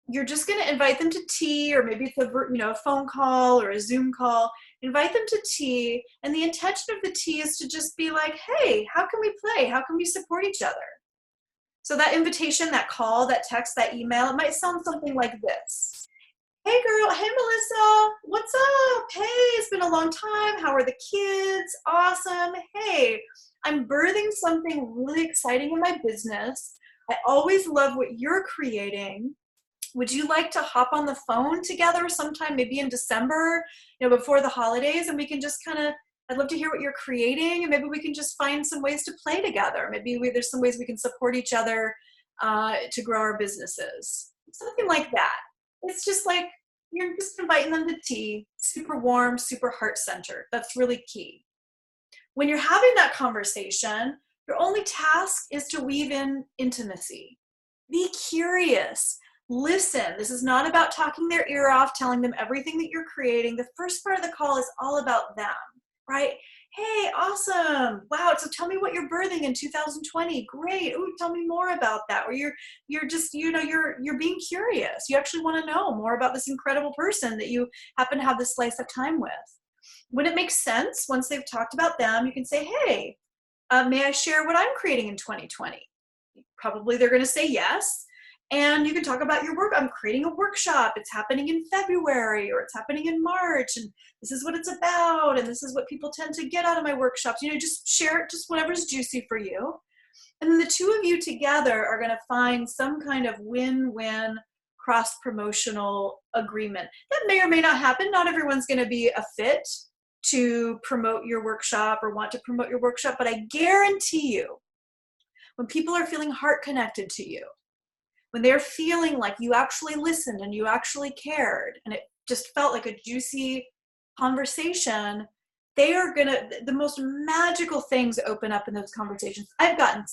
You're just going to invite them to tea, or maybe it's a phone call or a Zoom call. Invite them to tea, and the intention of the tea is to just be like, hey, how can we play? How can we support each other? So that invitation, that call, that text, that email, it might sound something like this. Hey girl, hey Melissa, what's up? Hey, it's been a long time. How are the kids? Awesome. Hey, I'm birthing something really exciting in my business. I always love what you're creating. Would you like to hop on the phone together sometime, maybe in December, before the holidays, and we can just I'd love to hear what you're creating, and maybe we can just find some ways to play together. Maybe there's some ways we can support each other to grow our businesses. Something like that. It's just like you're just inviting them to tea, super warm, super heart-centered. That's really key. When you're having that conversation, your only task is to weave in intimacy. Be curious. Listen. This is not about talking their ear off, telling them everything that you're creating. The first part of the call is all about them, right? Hey, awesome. Wow. So tell me what you're birthing in 2020. Great. Ooh, tell me more about that. Or you're just, you're being curious. You actually want to know more about this incredible person that you happen to have this slice of time with. When it makes sense, once they've talked about them, you can say, hey, may I share what I'm creating in 2020? Probably they're going to say yes. And you can talk about your work. I'm creating a workshop. It's happening in February, or it's happening in March. And this is what it's about. And this is what people tend to get out of my workshops. Just share it, just whatever's juicy for you. And then the two of you together are going to find some kind of win-win cross-promotional agreement. That may or may not happen. Not everyone's going to be a fit to promote your workshop or want to promote your workshop. But I guarantee you, when people are feeling heart connected to you, when they're feeling like you actually listened and you actually cared, and it just felt like a juicy conversation, they are the most magical things open up in those conversations. I've gotten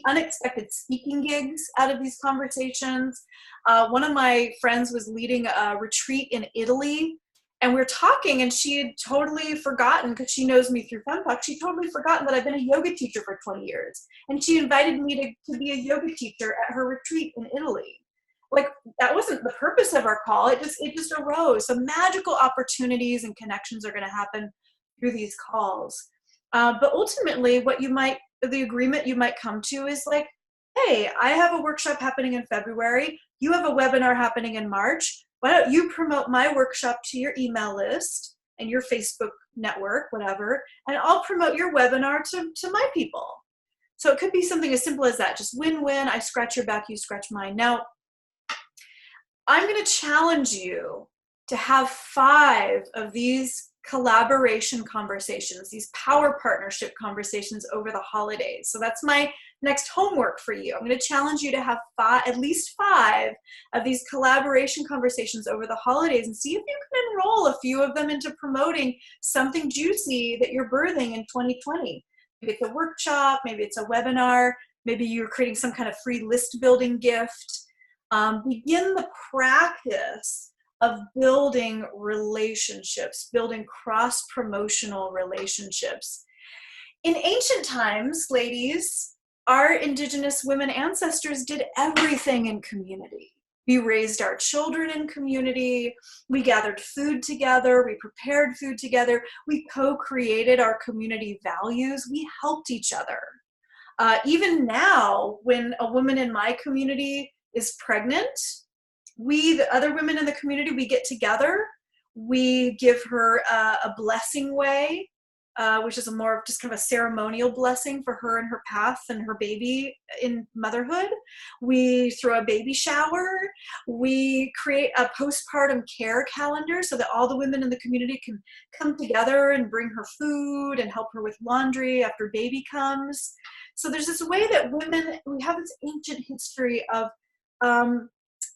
unexpected speaking gigs out of these conversations. One of my friends was leading a retreat in Italy, and we were talking, and she had totally forgotten, because she knows me through FemPuck, she'd totally forgotten that I've been a yoga teacher for 20 years. And she invited me to be a yoga teacher at her retreat in Italy. Like, that wasn't the purpose of our call. It just arose. So magical opportunities and connections are going to happen through these calls. But ultimately, the agreement you might come to is like, hey, I have a workshop happening in February. You have a webinar happening in March. Why don't you promote my workshop to your email list and your Facebook network, whatever, and I'll promote your webinar to my people. So it could be something as simple as that, just win-win. I scratch your back, you scratch mine. Now, I'm going to challenge you to have 5 of these collaboration conversations, these power partnership conversations over the holidays. So that's my next homework for you. I'm going to challenge you to have at least 5 of these collaboration conversations over the holidays, and see if you can enroll a few of them into promoting something juicy that you're birthing in 2020. Maybe it's a workshop, maybe it's a webinar, maybe you're creating some kind of free list building gift. Begin the practice of building relationships, building cross-promotional relationships. In ancient times, ladies, our Indigenous women ancestors did everything in community. We raised our children in community. We gathered food together. We prepared food together. We co-created our community values. We helped each other. Even now, when a woman in my community is pregnant, the other women in the community, we get together, we give her a blessing way, which is a more of just kind of a ceremonial blessing for her and her path and her baby in motherhood. We throw a baby shower. We create a postpartum care calendar so that all the women in the community can come together and bring her food and help her with laundry after baby comes. So there's this way that we have this ancient history of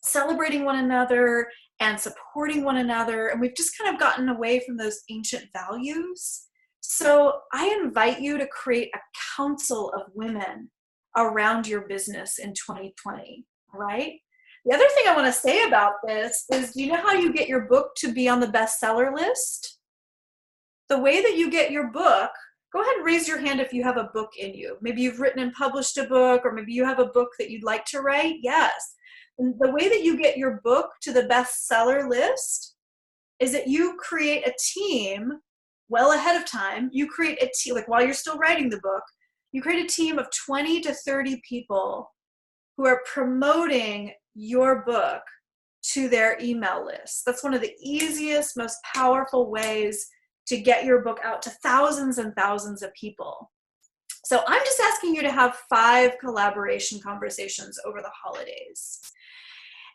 celebrating one another and supporting one another, and we've just kind of gotten away from those ancient values. So I invite you to create a council of women around your business in 2020, right? The other thing I want to say about this is, do you know how you get your book to be on the bestseller list? The way that you get your book, go ahead and raise your hand if you have a book in you. Maybe you've written and published a book, or maybe you have a book that you'd like to write. Yes. And the way that you get your book to the bestseller list is that you create a team well ahead of time. You create a team, like while you're still writing the book, you create a team of 20 to 30 people who are promoting your book to their email list. That's one of the easiest, most powerful ways to get your book out to thousands and thousands of people. So I'm just asking you to have 5 collaboration conversations over the holidays.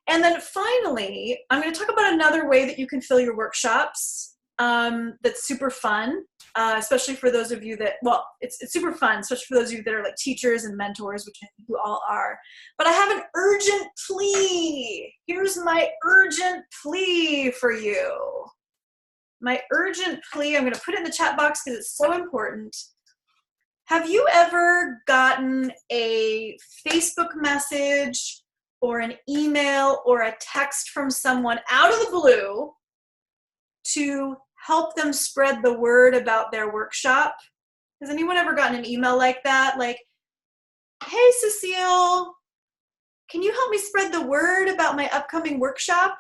And then finally, I'm going to talk about another way that you can fill your workshops that's super fun, especially for those of you that, well, it's super fun, especially for those of you that are like teachers and mentors, which I think you all are. But I have an urgent plea. Here's my urgent plea for you. My urgent plea, I'm going to put it in the chat box because it's so important. Have you ever gotten a Facebook message or an email or a text from someone out of the blue to help them spread the word about their workshop? Has anyone ever gotten an email like that? Like, hey, Cecile, can you help me spread the word about my upcoming workshop?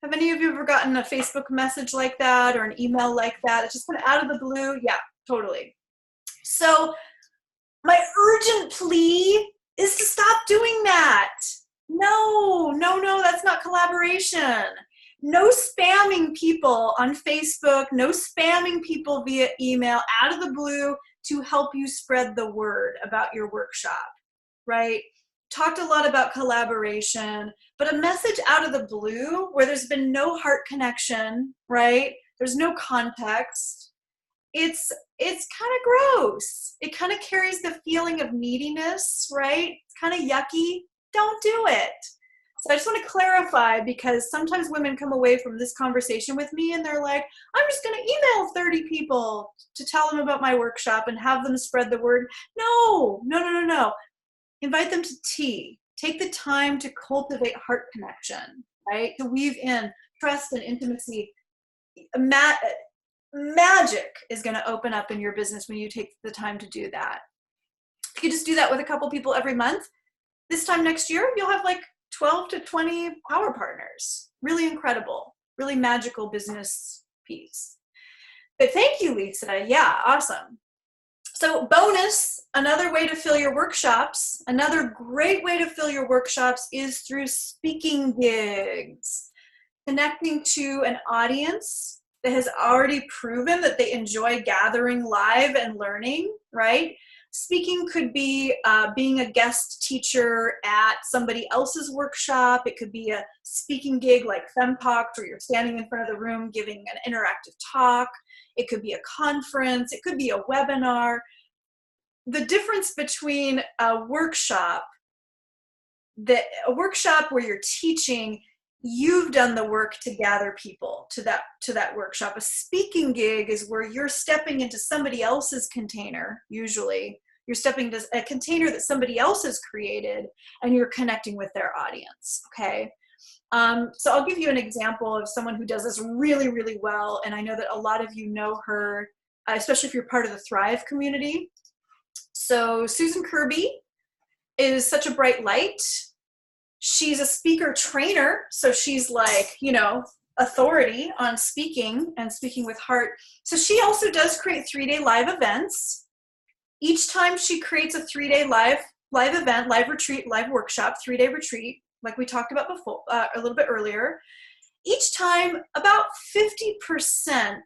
Have any of you ever gotten a Facebook message like that or an email like that? It's just kind of out of the blue. Yeah, totally. So my urgent plea is to stop doing that. No, that's not collaboration. No spamming people on Facebook, no spamming people via email out of the blue to help you spread the word about your workshop, right? Talked a lot about collaboration, but a message out of the blue where there's been no heart connection, right? There's no context. It's kind of gross. It kind of carries the feeling of neediness, right? It's kind of yucky. Don't do it. So I just want to clarify, because sometimes women come away from this conversation with me and they're like, I'm just going to email 30 people to tell them about my workshop and have them spread the word. No, no, no, no, no. Invite them to tea. Take the time to cultivate heart connection, right? To weave in trust and intimacy. Magic is going to open up in your business when you take the time to do that. If you just do that with a couple people every month, this time next year, you'll have like 12 to 20 power partners. Really incredible, really magical business piece. But thank you, Lisa. Yeah, awesome. So bonus, another way to fill your workshops, another great way to fill your workshops is through speaking gigs. Connecting to an audience that has already proven that they enjoy gathering live and learning, right? Speaking could be being a guest teacher at somebody else's workshop. It could be a speaking gig like FemTalks, where you're standing in front of the room giving an interactive talk. It could be a conference. It could be a webinar. The difference between a workshop where you're teaching, you've done the work to gather people to that workshop. A speaking gig is where you're stepping into somebody else's container. Usually you're stepping into a container that somebody else has created, and you're connecting with their audience. Okay. So I'll give you an example of someone who does this really, really well. And I know that a lot of you know her, especially if you're part of the Thrive community. So Susan Kirby is such a bright light. She's a speaker trainer, so she's like, authority on speaking and speaking with heart. So she also does create 3-day live events. Each time she creates a 3-day live event, live retreat, live workshop, 3-day retreat, like we talked about before, a little bit earlier. Each time, about 50%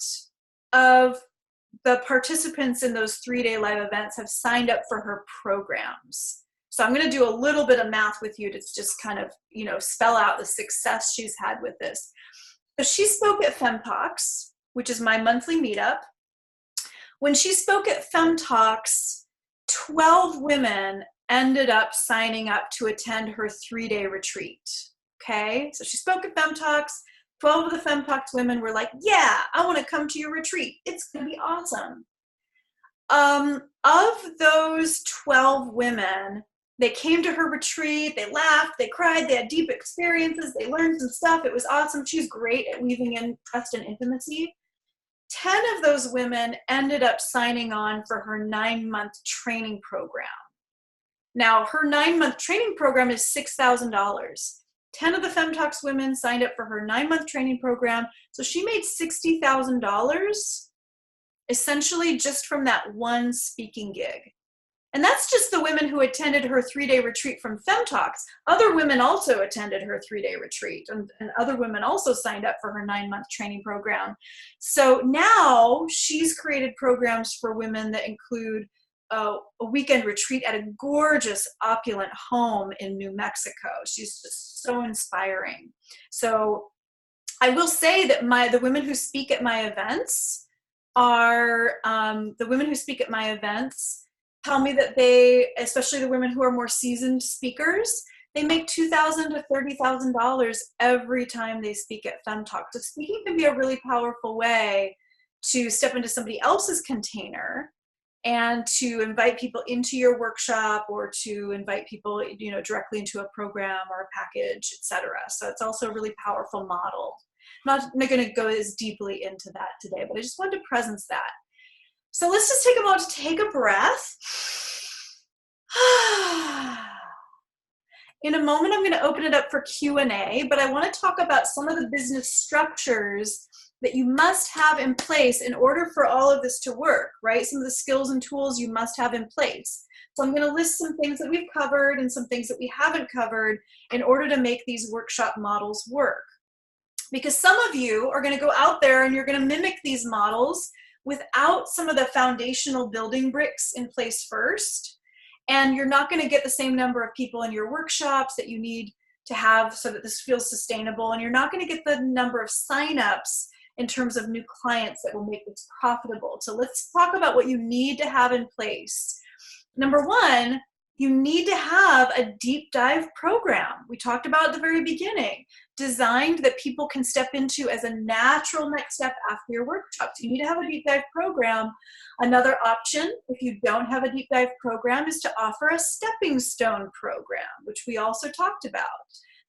of the participants in those 3-day live events have signed up for her programs. So I'm going to do a little bit of math with you to just kind of, spell out the success she's had with this. So she spoke at FemTalks, which is my monthly meetup. When she spoke at FemTalks, 12 women ended up signing up to attend her 3-day retreat. Okay, so she spoke at FemTalks. 12 of the FemTalks women were like, yeah, I want to come to your retreat. It's going to be awesome. Of those 12 women, they came to her retreat, they laughed, they cried, they had deep experiences, they learned some stuff. It was awesome. She's great at weaving in trust and intimacy. 10 of those women ended up signing on for her 9-month training program. Now, her 9-month training program is $6,000. 10 of the FemTalks women signed up for her 9-month training program. So she made $60,000 essentially just from that one speaking gig. And that's just the women who attended her 3-day retreat from FemTalks. Other women also attended her 3-day retreat, and other women also signed up for her 9-month training program. So now she's created programs for women that include a weekend retreat at a gorgeous, opulent home in New Mexico. She's just so inspiring. So I will say that the women who speak at my events tell me that they, especially the women who are more seasoned speakers, they make $2,000 to $30,000 every time they speak at FemTalk. So speaking can be a really powerful way to step into somebody else's container and to invite people into your workshop, or to invite people, directly into a program or a package, etc. So it's also a really powerful model. I'm not going to go as deeply into that today, but I just wanted to presence that. So let's just take a moment to take a breath. In a moment, I'm going to open it up for Q&A, but I want to talk about some of the business structures that you must have in place in order for all of this to work, right? Some of the skills and tools you must have in place. So I'm going to list some things that we've covered and some things that we haven't covered in order to make these workshop models work. Because some of you are going to go out there and you're going to mimic these models without some of the foundational building bricks in place first. And you're not going to get the same number of people in your workshops that you need to have so that this feels sustainable. And you're not going to get the number of signups in terms of new clients that will make this profitable. So let's talk about what you need to have in place. Number one, You need to have a deep dive program. We talked about at the very beginning, designed that people can step into as a natural next step after your workshops. You need to have a deep dive program. Another option, if you don't have a deep dive program, is to offer a stepping stone program, which we also talked about.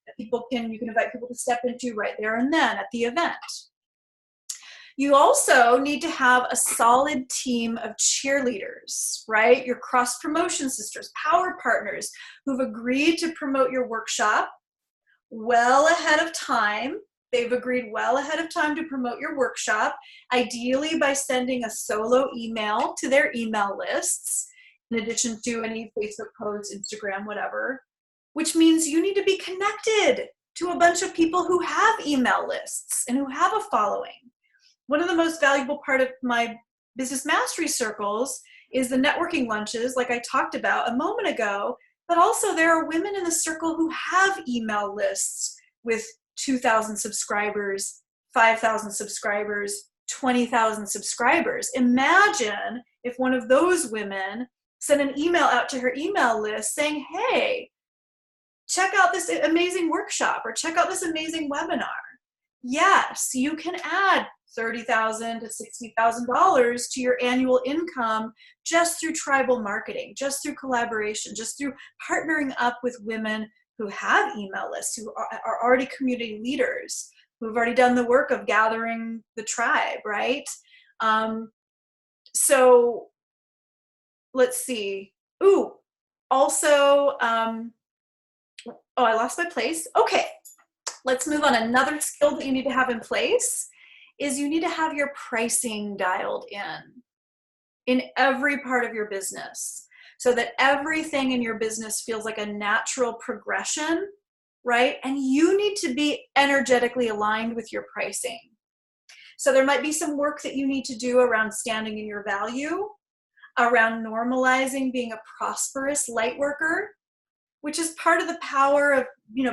That you can invite people to step into right there and then at the event. You also need to have a solid team of cheerleaders, right? Your cross-promotion sisters, power partners who've agreed to promote your workshop well ahead of time. They've agreed well ahead of time to promote your workshop, ideally by sending a solo email to their email lists, in addition to any Facebook posts, Instagram, whatever, which means you need to be connected to a bunch of people who have email lists and who have a following. One of the most valuable part of my business mastery circles is the networking lunches, like I talked about a moment ago, but also there are women in the circle who have email lists with 2,000 subscribers, 5,000 subscribers, 20,000 subscribers. Imagine if one of those women sent an email out to her email list saying, hey, check out this amazing workshop or check out this amazing webinar. Yes, you can add $30,000 to $60,000 to your annual income just through tribal marketing, just through collaboration, just through partnering up with women who have email lists, who are already community leaders, who've already done the work of gathering the tribe, right? So let's see. Ooh, also, oh, I lost my place. Okay, let's move on. Another skill that you need to have in place is you need to have your pricing dialed in every part of your business so that everything in your business feels like a natural progression, right? And you need to be energetically aligned with your pricing. So there might be some work that you need to do around standing in your value, around normalizing being a prosperous light worker, which is part of the power of,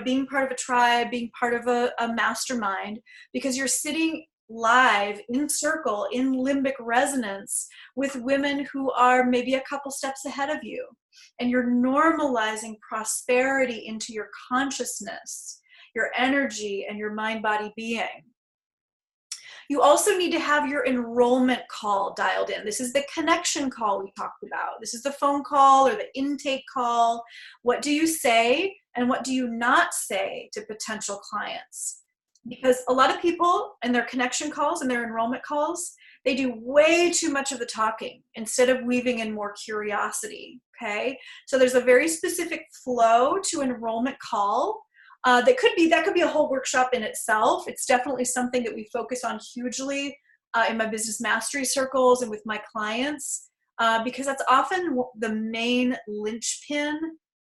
being part of a tribe, being part of a mastermind, because you're sitting live in circle, in limbic resonance with women who are maybe a couple steps ahead of you. And you're normalizing prosperity into your consciousness, your energy, and your mind, body, being. You also need to have your enrollment call dialed in. This is the connection call we talked about. This is the phone call or the intake call. What do you say and what do you not say to potential clients? Because a lot of people in their connection calls and their enrollment calls, they do way too much of the talking instead of weaving in more curiosity, okay? So there's a very specific flow to enrollment call. That could be a whole workshop in itself. It's definitely something that we focus on hugely in my business mastery circles and with my clients, because that's often the main linchpin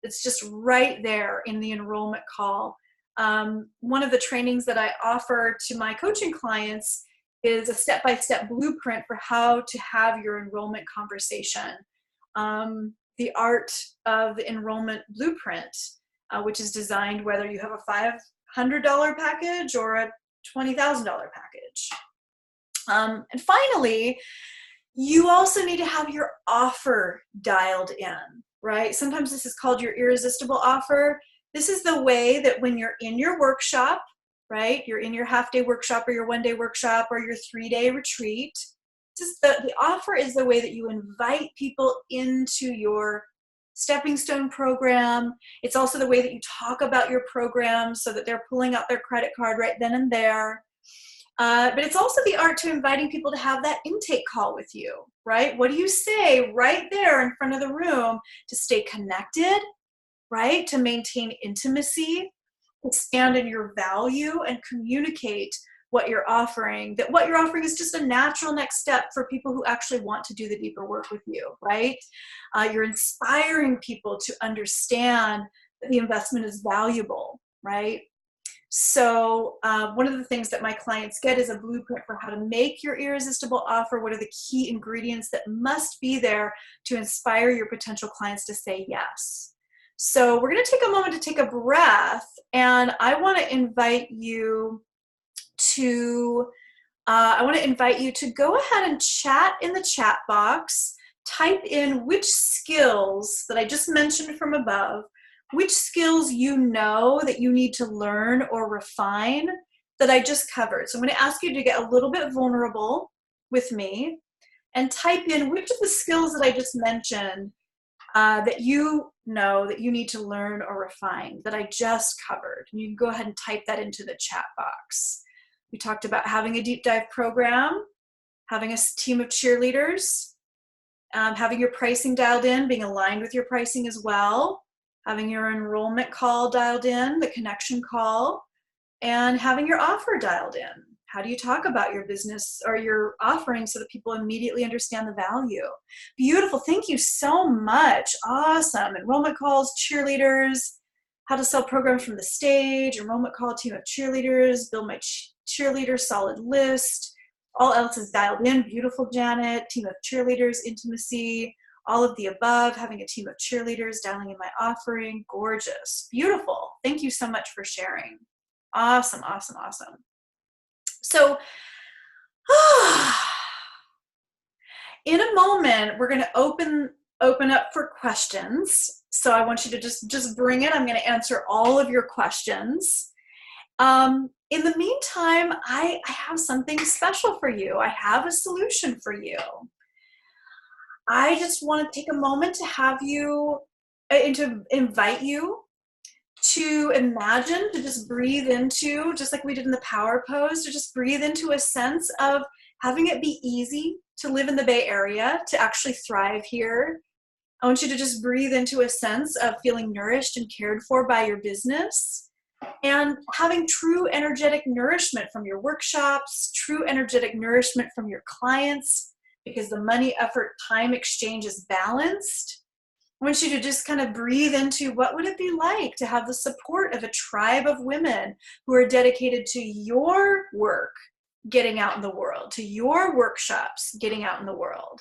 that's just right there in the enrollment call. One of the trainings that I offer to my coaching clients is a step-by-step blueprint for how to have your enrollment conversation. The art of the enrollment blueprint, which is designed whether you have a $500 package or a $20,000 package. And finally, you also need to have your offer dialed in, right? Sometimes this is called your irresistible offer. This is the way that when you're in your workshop, right? You're in your half-day workshop or your one-day workshop or your 3-day retreat. Just the offer is the way that you invite people into your stepping stone program. It's also the way that you talk about your program so that they're pulling out their credit card right then and there. But it's also the art to inviting people to have that intake call with you, right? What do you say right there in front of the room to stay connected, right? To maintain intimacy, to stand in your value and communicate what you're offering, that what you're offering is just a natural next step for people who actually want to do the deeper work with you, right? You're inspiring people to understand that the investment is valuable, right? So one of the things that my clients get is a blueprint for how to make your irresistible offer. What are the key ingredients that must be there to inspire your potential clients to say yes? So we're going to take a moment to take a breath, and I want to invite you to go ahead and chat in the chat box. type in which skills that I just mentioned from above, which skills you know that you need to learn or refine that I just covered. So I'm going to ask you to get a little bit vulnerable with me and type in which of the skills that I just mentioned that you know that you need to learn or refine that I just covered. And you can go ahead and type that into the chat box. We talked about having a deep dive program, having a team of cheerleaders, having your pricing dialed in, being aligned with your pricing as well, having your enrollment call dialed in, the connection call, and having your offer dialed in. How do you talk about your business or your offering so that people immediately understand the value? Beautiful. Thank you so much. Awesome. Enrollment calls, cheerleaders, how to sell programs from the stage, enrollment call, team of cheerleaders, build my cheerleader solid list. All else is dialed in. Beautiful, Janet. Team of cheerleaders, intimacy, all of the above, having a team of cheerleaders, dialing in my offering. Gorgeous. Beautiful. Thank you so much for sharing. Awesome, awesome, awesome. So in a moment, we're going to open up for questions. So I want you to just bring it. I'm going to answer all of your questions. In the meantime, I have something special for you. I have a solution for you. I just want to take a moment to have you, and to invite you to imagine, to just breathe into, just like we did in the power pose, to just breathe into a sense of having it be easy to live in the Bay Area, to actually thrive here. I want you to just breathe into a sense of feeling nourished and cared for by your business, and having true energetic nourishment from your workshops, true energetic nourishment from your clients, because the money, effort, time exchange is balanced. I want you to just kind of breathe into what would it be like to have the support of a tribe of women who are dedicated to your work getting out in the world, to your workshops getting out in the world.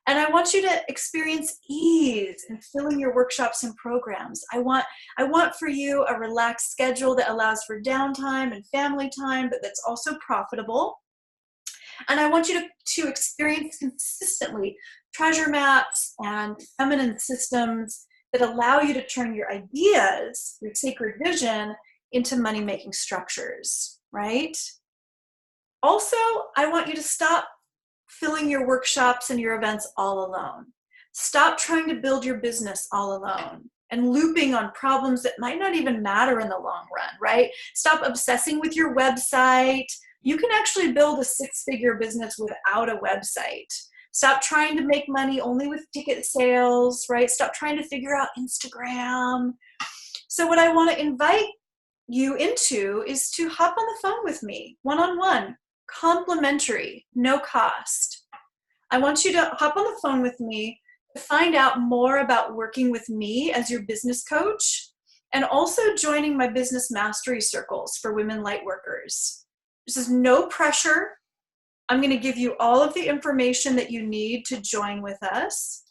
And I want you to experience ease in filling your workshops and programs. I want for you a relaxed schedule that allows for downtime and family time, but that's also profitable. And I want you to experience consistently treasure maps and feminine systems that allow you to turn your ideas, your sacred vision, into money-making structures, right? Also, I want you to stop filling your workshops and your events all alone. Stop trying to build your business all alone and looping on problems that might not even matter in the long run, right? Stop obsessing with your website. You can actually build a six-figure business without a website. Stop trying to make money only with ticket sales, right? Stop trying to figure out Instagram. So what I want to invite you into is to hop on the phone with me, one-on-one, complimentary, no cost. I want you to hop on the phone with me to find out more about working with me as your business coach, and also joining my business mastery circles for women light workers. This is no pressure. I'm going to give you all of the information that you need to join with us.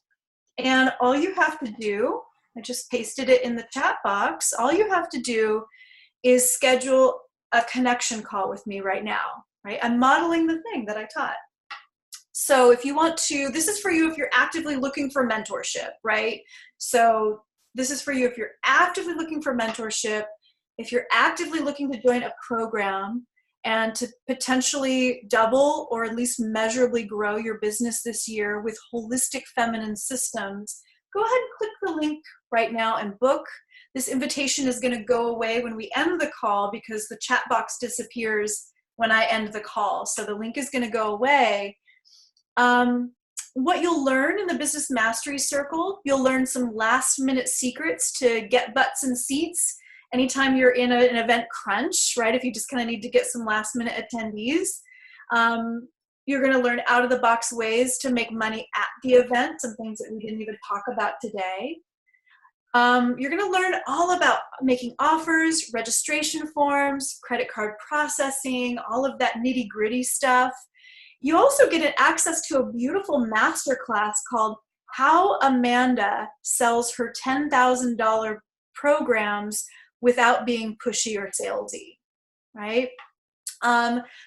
And all you have to do, I just pasted it in the chat box, all you have to do is schedule a connection call with me right now, right? I'm modeling the thing that I taught. So if you want to, this is for you if you're actively looking for mentorship, right? So this is for you if you're actively looking for mentorship, if you're actively looking to join a program and to potentially double or at least measurably grow your business this year with holistic feminine systems, go ahead and click the link right now and book. This invitation is going to go away when we end the call because the chat box disappears when I end the call. So the link is going to go away. What you'll learn in the Business Mastery Circle, you'll learn some last minute secrets to get butts and seats anytime you're in an event crunch, right? If you just kind of need to get some last minute attendees. You're going to learn out of the box ways to make money at the event, some things that we didn't even talk about today. You're going to learn all about making offers, registration forms, credit card processing, all of that nitty gritty stuff. You also get access to a beautiful masterclass called How Amanda Sells Her $10,000 Programs Without Being Pushy or Salesy, right?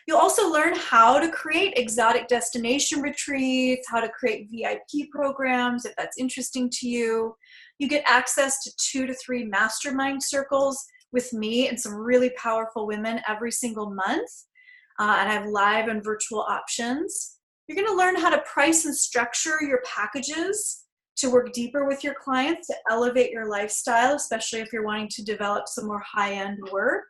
You'll also learn how to create exotic destination retreats, how to create VIP programs if that's interesting to you. You get access to 2 to 3 mastermind circles with me and some really powerful women every single month. And I have live and virtual options. You're going to learn how to price and structure your packages to work deeper with your clients to elevate your lifestyle, especially if you're wanting to develop some more high-end work.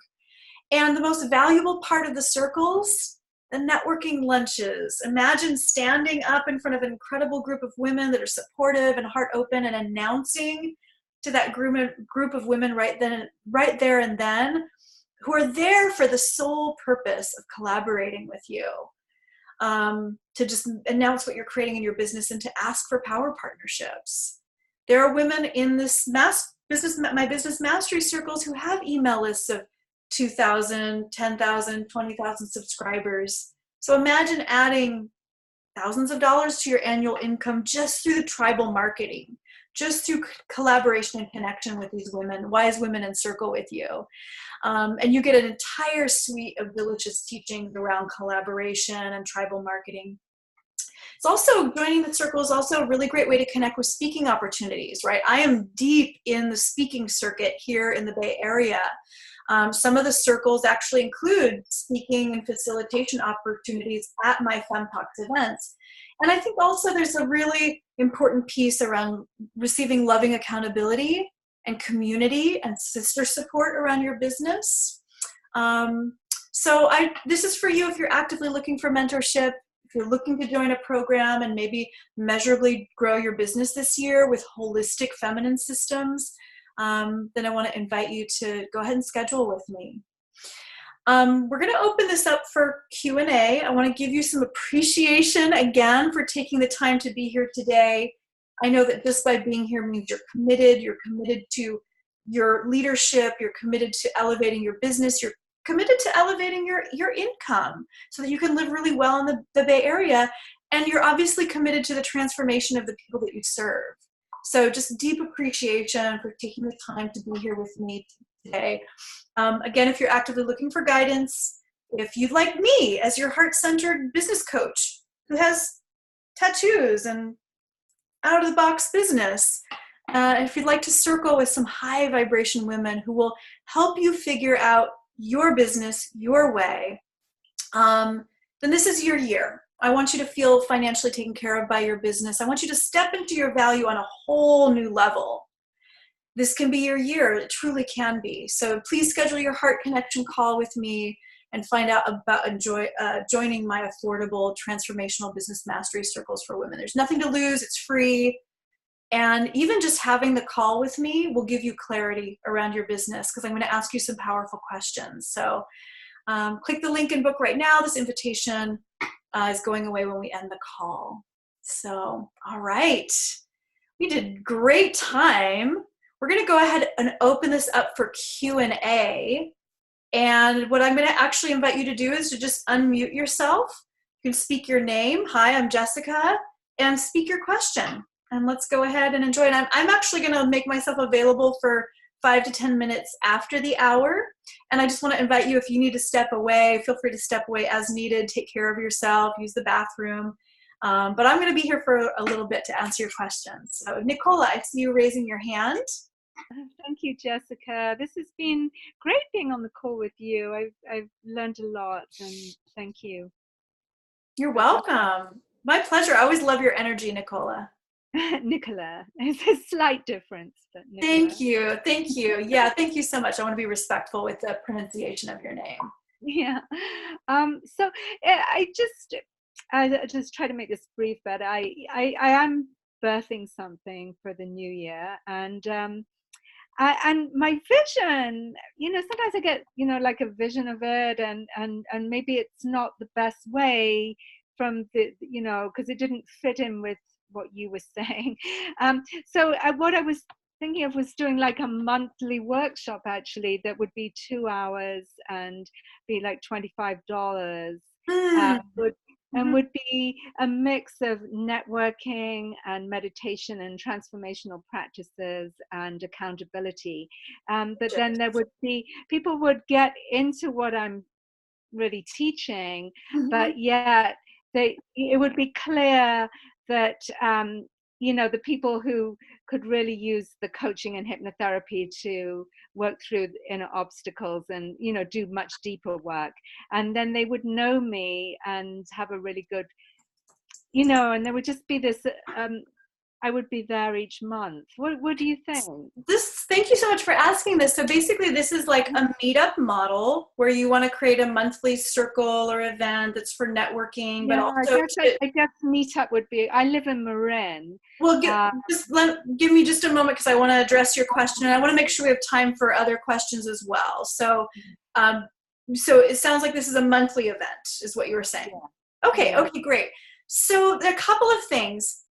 And the most valuable part of the circles, the networking lunches. Imagine standing up in front of an incredible group of women that are supportive and heart open and announcing to that group of women right there and then, who are there for the sole purpose of collaborating with you, to just announce what you're creating in your business and to ask for power partnerships. There are women in this my business mastery circles who have email lists of 2,000, 10,000, 20,000 subscribers. So imagine adding thousands of dollars to your annual income just through the tribal marketing, just through collaboration and connection with these women, wise women in circle with you. And you get an entire suite of delicious teachings around collaboration and tribal marketing. It's also, joining the circle is also a really great way to connect with speaking opportunities, right? I am deep in the speaking circuit here in the Bay Area. Some of the circles actually include speaking and facilitation opportunities at my FemPox events. And I think also there's a really important piece around receiving loving accountability and community and sister support around your business. So this is for you if you're actively looking for mentorship, if you're looking to join a program and maybe measurably grow your business this year with holistic feminine systems. Then I want to invite you to go ahead and schedule with me. We're going to open this up for Q&A. I want to give you some appreciation again for taking the time to be here today. I know that just by being here means you're committed to your leadership, you're committed to elevating your business, you're committed to elevating your income so that you can live really well in the Bay Area, and you're obviously committed to the transformation of the people that you serve. So just deep appreciation for taking the time to be here with me today. Again, if you're actively looking for guidance, if you'd like me as your heart-centered business coach who has tattoos and out-of-the-box business, if you'd like to circle with some high vibration women who will help you figure out your business your way, then this is your year. I want you to feel financially taken care of by your business. I want you to step into your value on a whole new level. This can be your year. It truly can be. So please schedule your heart connection call with me and find out about joining my affordable transformational business mastery circles for women. There's nothing to lose. It's free. And even just having the call with me will give you clarity around your business because I'm going to ask you some powerful questions. So click the link and book right now. This invitation is going away when we end the call. So, all right. We did great time. We're going to go ahead and open this up for Q&A. And what I'm going to actually invite you to do is to just unmute yourself. You can speak your name. Hi, I'm Jessica. And speak your question. And let's go ahead and enjoy it. I'm actually going to make myself available for 5 to 10 minutes after the hour. And I just want to invite you, if you need to step away, feel free to step away as needed. Take care of yourself. Use the bathroom. But I'm going to be here for a little bit to answer your questions. So Nicola, I see you raising your hand. Thank you, Jessica. This has been great being on the call with you. I've learned a lot, and thank you. You're welcome. My pleasure. I always love your energy, Nicola. Nicola. It's a slight difference, but Nicola. Thank you. Thank you. Yeah, thank you so much. I want to be respectful with the pronunciation of your name. Yeah. So I just try to make this brief, but I am birthing something for the new year, and my vision, sometimes I get, like a vision of it, and maybe it's not the best way from the, because it didn't fit in with what you were saying. So what I was thinking of was doing like a monthly workshop, actually, that would be 2 hours and be like $25. Would be a mix of networking and meditation and transformational practices and accountability. But then there would be, people would get into what I'm really teaching, Mhm. but yet it would be clear that the people who could really use the coaching and hypnotherapy to work through inner obstacles and do much deeper work, and then they would know me and have a really good, and there would just be this, I would be there each month. What do you think? Thank you so much for asking this. So basically this is like a meetup model where you want to create a monthly circle or event that's for networking, but Yeah, also I guess meetup would be. I live in Marin. well, Uh, give me just a moment because I want to address your question, and I want to make sure we have time for other questions as well. Um, so it sounds like this is a monthly event, is what you were saying. Okay, yeah. okay, great. So there are a couple of things.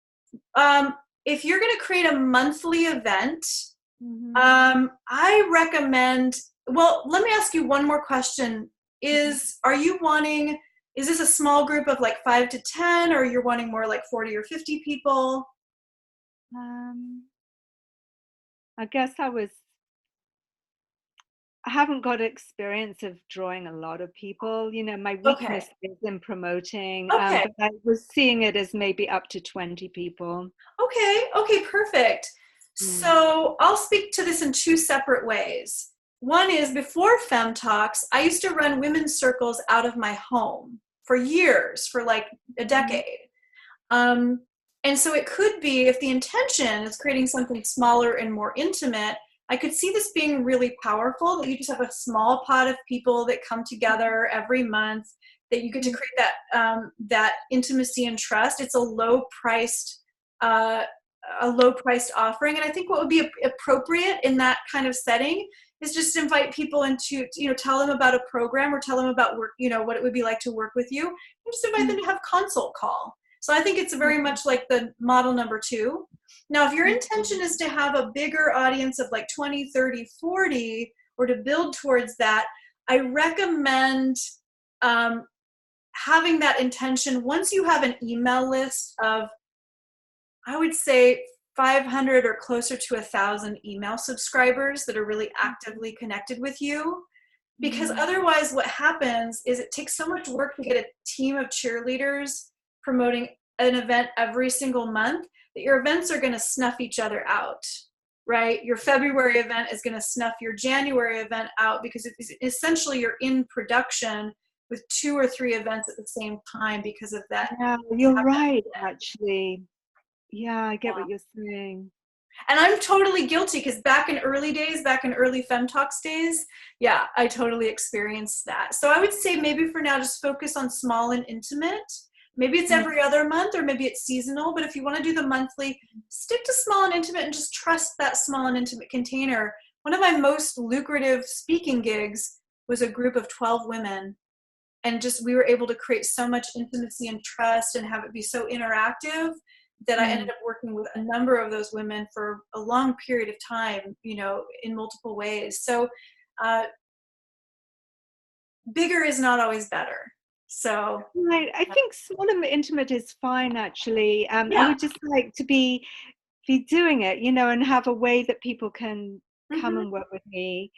If you're going to create a monthly event, Hmm. I recommend. Well, let me ask you one more question. Are you wanting? Is this a small group of like 5 to 10, or you're wanting more like 40 or 50 people? Um, I guess I haven't got experience of drawing a lot of people. My Okay. weakness is in promoting, Okay. but I was seeing it as maybe up to 20 people. Okay. Okay. Perfect. Mm. So I'll speak to this in two separate ways. One is before Fem Talks, I used to run women's circles out of my home for years, for like a Mhm. decade. Um, and so it could be, if the intention is creating something smaller and more intimate, I could see this being really powerful, that you just have a small pot of people that come together every month, that you get to create that intimacy and trust. It's uh, a low priced offering. And I think what would be appropriate in that kind of setting is just invite people into, tell them about a program or tell them about work, what it would be like to work with you, and just invite them to have consult call. So I think it's very much like the model number two. Now, if your intention is to have a bigger audience of like 20, 30, 40, or to build towards that, I recommend having that intention once you have an email list of, I would say, 500 or closer to 1,000 email subscribers that are really actively connected with you. Because Mhm. otherwise what happens is it takes so much work to get a team of cheerleaders promoting an event every single month that your events are going to snuff each other out, right? Your February event is going to snuff your January event out, because it's essentially you're in production with 2 or 3 events at the same time because of that. Yeah, you're right, actually. Yeah, I get what you're saying. And I'm totally guilty, because back in early days, back in early Femtalks days, yeah, I totally experienced that. So I would say maybe for now, just focus on small and intimate. Maybe it's Mm. every other month, or maybe it's seasonal, but if you want to do the monthly, stick to small and intimate and just trust that small and intimate container. One of my most lucrative speaking gigs was a group of 12 women, and just we were able to create so much intimacy and trust and have it be so interactive that I ended Mm. up working with a number of those women for a long period of time, in multiple ways. So bigger is not always better. So Right. I think small and intimate is fine, actually. I yeah. would just like to be doing it, and have a way that people can come Hmm. and work with me,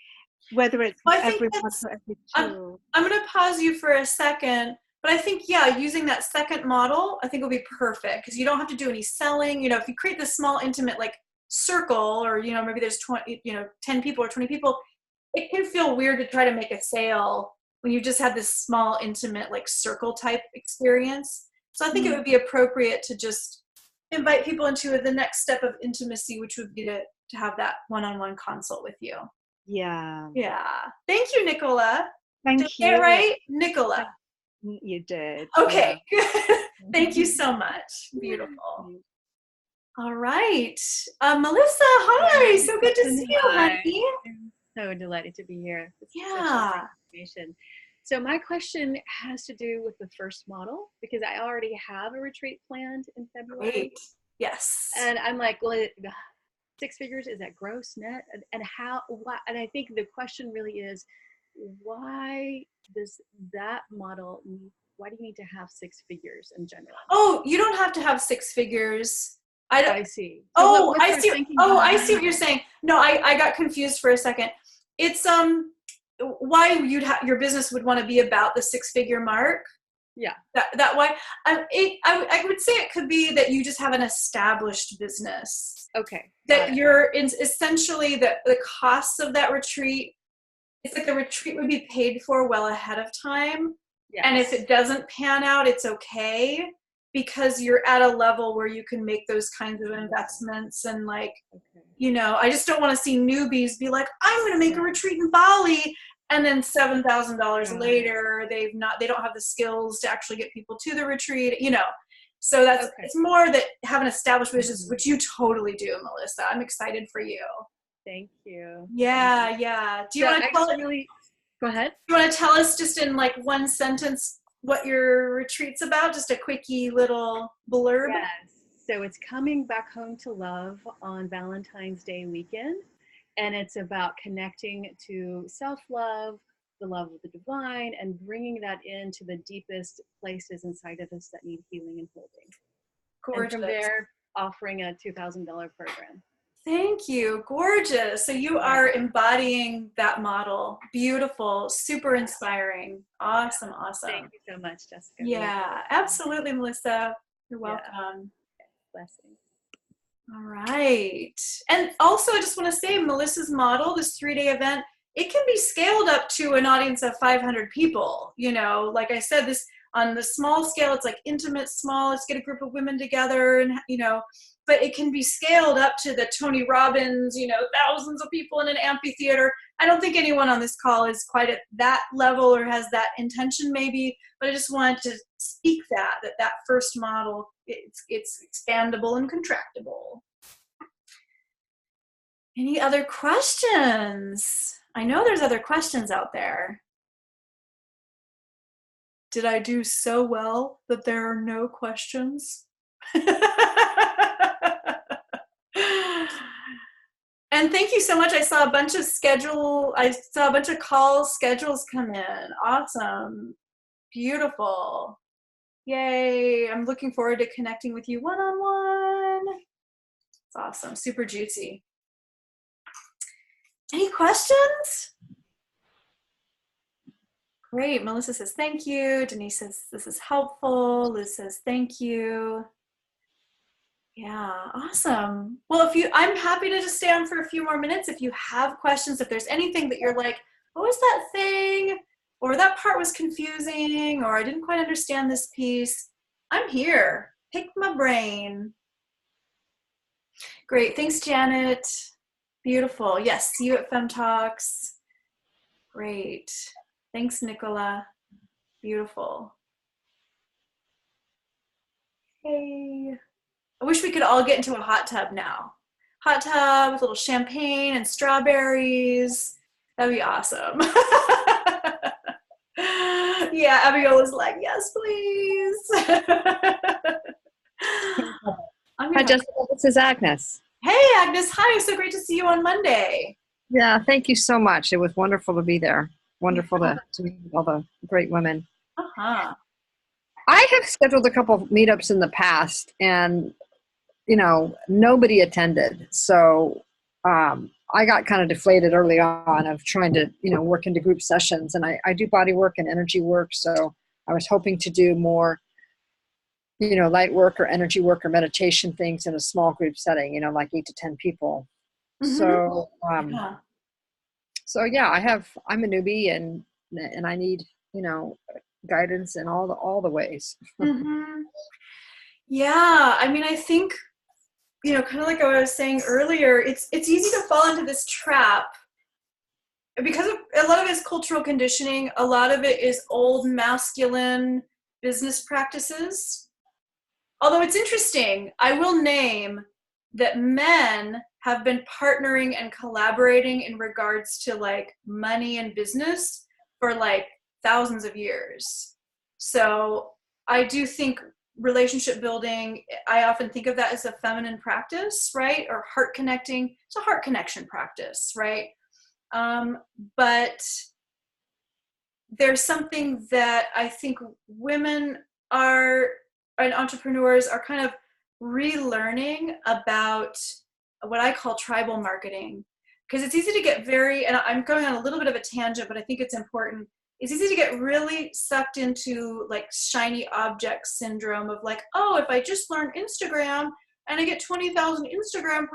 whether it's Well, I think every month or every I'm, two. I'm going to pause you for a second, but I think, yeah, using that second model, I think will be perfect, because you don't have to do any selling. If you create this small, intimate, like circle, or, maybe there's 20, 10 people or 20 people, it can feel weird to try to make a sale when you just have this small, intimate, like circle type experience. So I think it Mm. would be appropriate to just invite people into the next step of intimacy, which would be to have that one-on-one consult with you. Yeah. Yeah. Thank you, Nicola. Did Thank I get it you. right? Nicola. Thank You did. Okay, Yeah. good. Thank you so much. Beautiful. All right. Melissa, hi. So good to see you, Hi, honey. I'm so delighted to be here. This is such lovely Yeah. information. So my question has to do with the first model, because I already have a retreat planned in February, Great. Yes. and I'm like, well, 6 figures, is that gross, net, and how? Why? And I think the question really is, why does that model need? Why do you need to have 6 figures in general? Oh, you don't have to have 6 figures. I don't. I see. So Oh, what's I your see. thinking Oh, I see behind what you're it? saying. No, I got confused for a second. It's why your business would want to be about the 6-figure mark. Yeah. That why I would say it could be that you just have an established business. Okay. That you're essentially the costs of that retreat. It's like the retreat would be paid for well ahead of time. Yes. And if it doesn't pan out, it's okay, because you're at a level where you can make those kinds of investments. And like, I just don't want to see newbies be like, I'm going to make a retreat in Bali, and then $7,000 later, they don't have the skills to actually get people to the retreat, So it's more that have an established business, which you totally do, Melissa. I'm excited for you. Thank you. Yeah, yeah. Do you want to tell Go ahead. Do you want to tell us just in like one sentence what your retreat's about? Just a quickie little blurb. Yes. So it's coming back home to love on Valentine's Day weekend. And it's about connecting to self-love, the love of the divine, and bringing that into the deepest places inside of us that need healing and holding. Gorgeous. And from there, offering a $2,000 program. Thank you. Gorgeous. So you are embodying that model. Beautiful. Super inspiring. Awesome. Awesome. Thank you so much, Jessica. Yeah, absolutely, Melissa. You're welcome. Blessings. All right. And also, I just want to say, Melissa's model, this 3-day event, it can be scaled up to an audience of 500 people. Like I said, this on the small scale, it's like intimate, small. Let's get a group of women together, and but it can be scaled up to the Tony Robbins, thousands of people in an amphitheater. I don't think anyone on this call is quite at that level or has that intention, maybe. But I just wanted to speak that first model, it's expandable and contractible. Any other questions? I know there's other questions out there. Did I do so well that there are no questions? And thank you so much. I saw a bunch of call schedules come in. Awesome. Beautiful. Yay. I'm looking forward to connecting with you one-on-one. It's awesome. Super juicy. Any questions? Great. Melissa says, thank you. Denise says, this is helpful. Liz says, thank you. Yeah, awesome. Well, I'm happy to just stay on for a few more minutes. If you have questions, if there's anything that you're like, what was that thing? Or that part was confusing, or I didn't quite understand this piece, I'm here. Pick my brain. Great. Thanks, Janet. Beautiful. Yes, see you at Femme Talks. Great. Thanks, Nicola. Beautiful. Hey. I wish we could all get into a hot tub now. Hot tub with a little champagne and strawberries. That'd be awesome. Yeah, Abigail was like, yes, please. Hi, Jessica. This is Agnes. Hey, Agnes. Hi. So great to see you on Monday. Yeah, thank you so much. It was wonderful to be there. Wonderful to meet all the great women. Uh-huh. I have scheduled a couple of meetups in the past, and nobody attended. So I got kind of deflated early on of trying to, work into group sessions. And I do body work and energy work. So I was hoping to do more, light work or energy work or meditation things in a small group setting, like 8 to 10 people. Mm-hmm. So, I'm a newbie and I need, guidance in all the ways. Mm-hmm. Yeah. I mean, I think, kind of like I was saying earlier, it's easy to fall into this trap because a lot of it is cultural conditioning. A lot of it is old masculine business practices. Although it's interesting, I will name that men have been partnering and collaborating in regards to like money and business for like thousands of years. So I do think relationship building, I often think of that as a feminine practice, right? Or heart connecting. It's a heart connection practice, right? But there's something that I think women and entrepreneurs are kind of relearning about what I call tribal marketing. because it's easy to get and I'm going on a little bit of a tangent, but I think it's important. It's easy to get really sucked into like shiny object syndrome of like, oh, if I just learn Instagram and I get 20,000 Instagram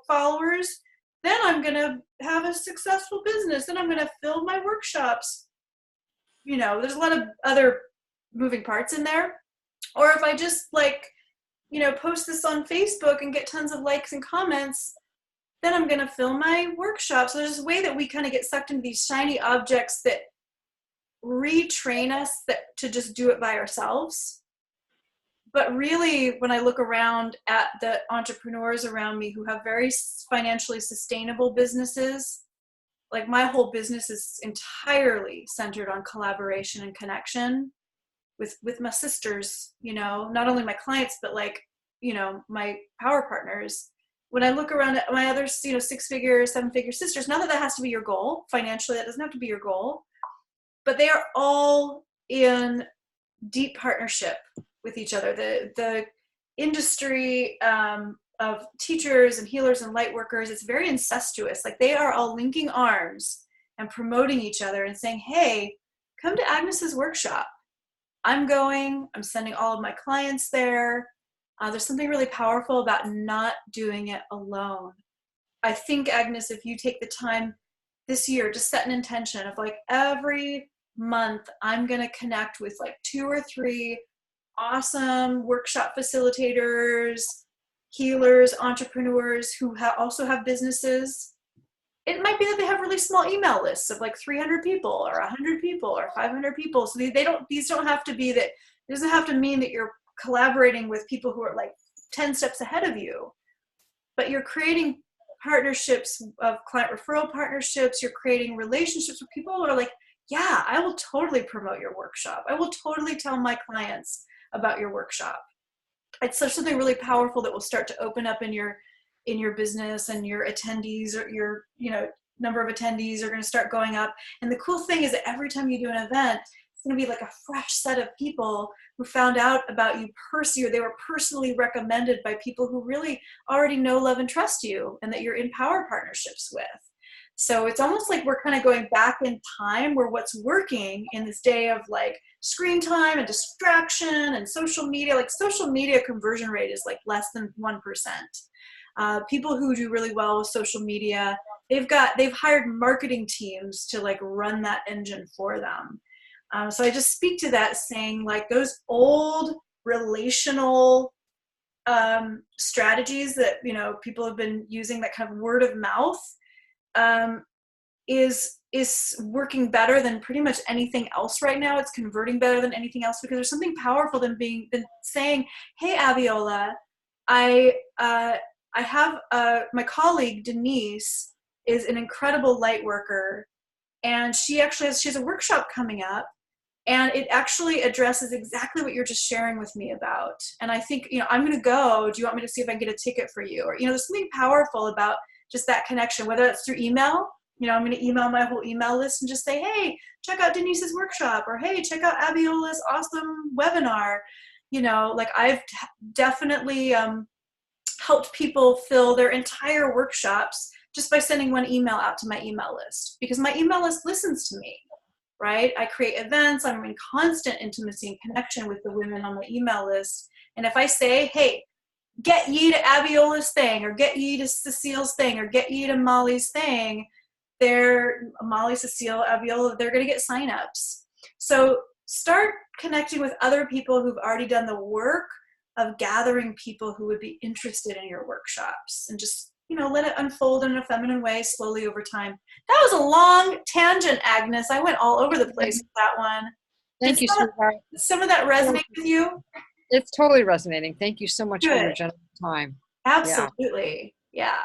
followers, then I'm going to have a successful business. Then I'm going to fill my workshops. There's a lot of other moving parts in there. Or if I just like, post this on Facebook and get tons of likes and comments, then I'm going to fill my workshop. So there's a way that we kind of get sucked into these shiny objects that retrain us to just do it by ourselves. But really, when I look around at the entrepreneurs around me who have very financially sustainable businesses, like my whole business is entirely centered on collaboration and connection with my sisters, not only my clients, but like, my power partners. When I look around at my other, 6-figure, 7-figure sisters, not that that has to be your goal financially, that doesn't have to be your goal, but they are all in deep partnership with each other. The industry of teachers and healers and light workers, it's very incestuous. Like they are all linking arms and promoting each other and saying, hey, come to Agnes's workshop. I'm sending all of my clients there. There's something really powerful about not doing it alone. I think, Agnes, if you take the time this year, just set an intention of like every month, I'm going to connect with like 2 or 3 awesome workshop facilitators, healers, entrepreneurs who also have businesses. It might be that they have really small email lists of like 300 people or 100 people or 500 people. So these don't have to be that. It doesn't have to mean that you're collaborating with people who are like 10 steps ahead of you, but you're creating partnerships of client referral partnerships. You're creating relationships with people who are like, yeah, I will totally promote your workshop. I will totally tell my clients about your workshop. It's something really powerful that will start to open up in your business, and your attendees or your number of attendees are going to start going up. And the cool thing is that every time you do an event, it's going to be like a fresh set of people who found out about you personally, or they were personally recommended by people who really already know, love, and trust you, and that you're in power partnerships with. So it's almost like we're kind of going back in time, where what's working in this day of like screen time and distraction and social media, like social media conversion rate is like less than 1%. People who do really well with social media, they've hired marketing teams to like run that engine for them. So I just speak to that, saying like those old relational strategies that people have been using, that kind of word of mouth, is working better than pretty much anything else right now. It's converting better than anything else, because there's something powerful than saying, hey, Abiola, I have my colleague Denise is an incredible light worker, and she has a workshop coming up, and it actually addresses exactly what you're just sharing with me about. And I think, I'm going to go. Do you want me to see if I can get a ticket for you? Or, there's something powerful about just that connection, whether it's through email. I'm going to email my whole email list and just say, hey, check out Denise's workshop, or hey, check out Abiola's awesome webinar. Like I've definitely helped people fill their entire workshops just by sending one email out to my email list, because my email list listens to me, right? I create events. I'm in constant intimacy and connection with the women on my email list. And if I say, hey, get ye to Abiola's thing, or get ye to Cecile's thing, or get ye to Molly's thing, Molly, Cecile, Abiola, they're going to get signups. So start connecting with other people who've already done the work of gathering people who would be interested in your workshops, and just, let it unfold in a feminine way slowly over time. That was a long tangent, Agnes. I went all over the place with that one. Thank you, sweetheart. Some of that resonate with you? It's totally resonating. Thank you so much for your Good. generous time. Absolutely. Yeah.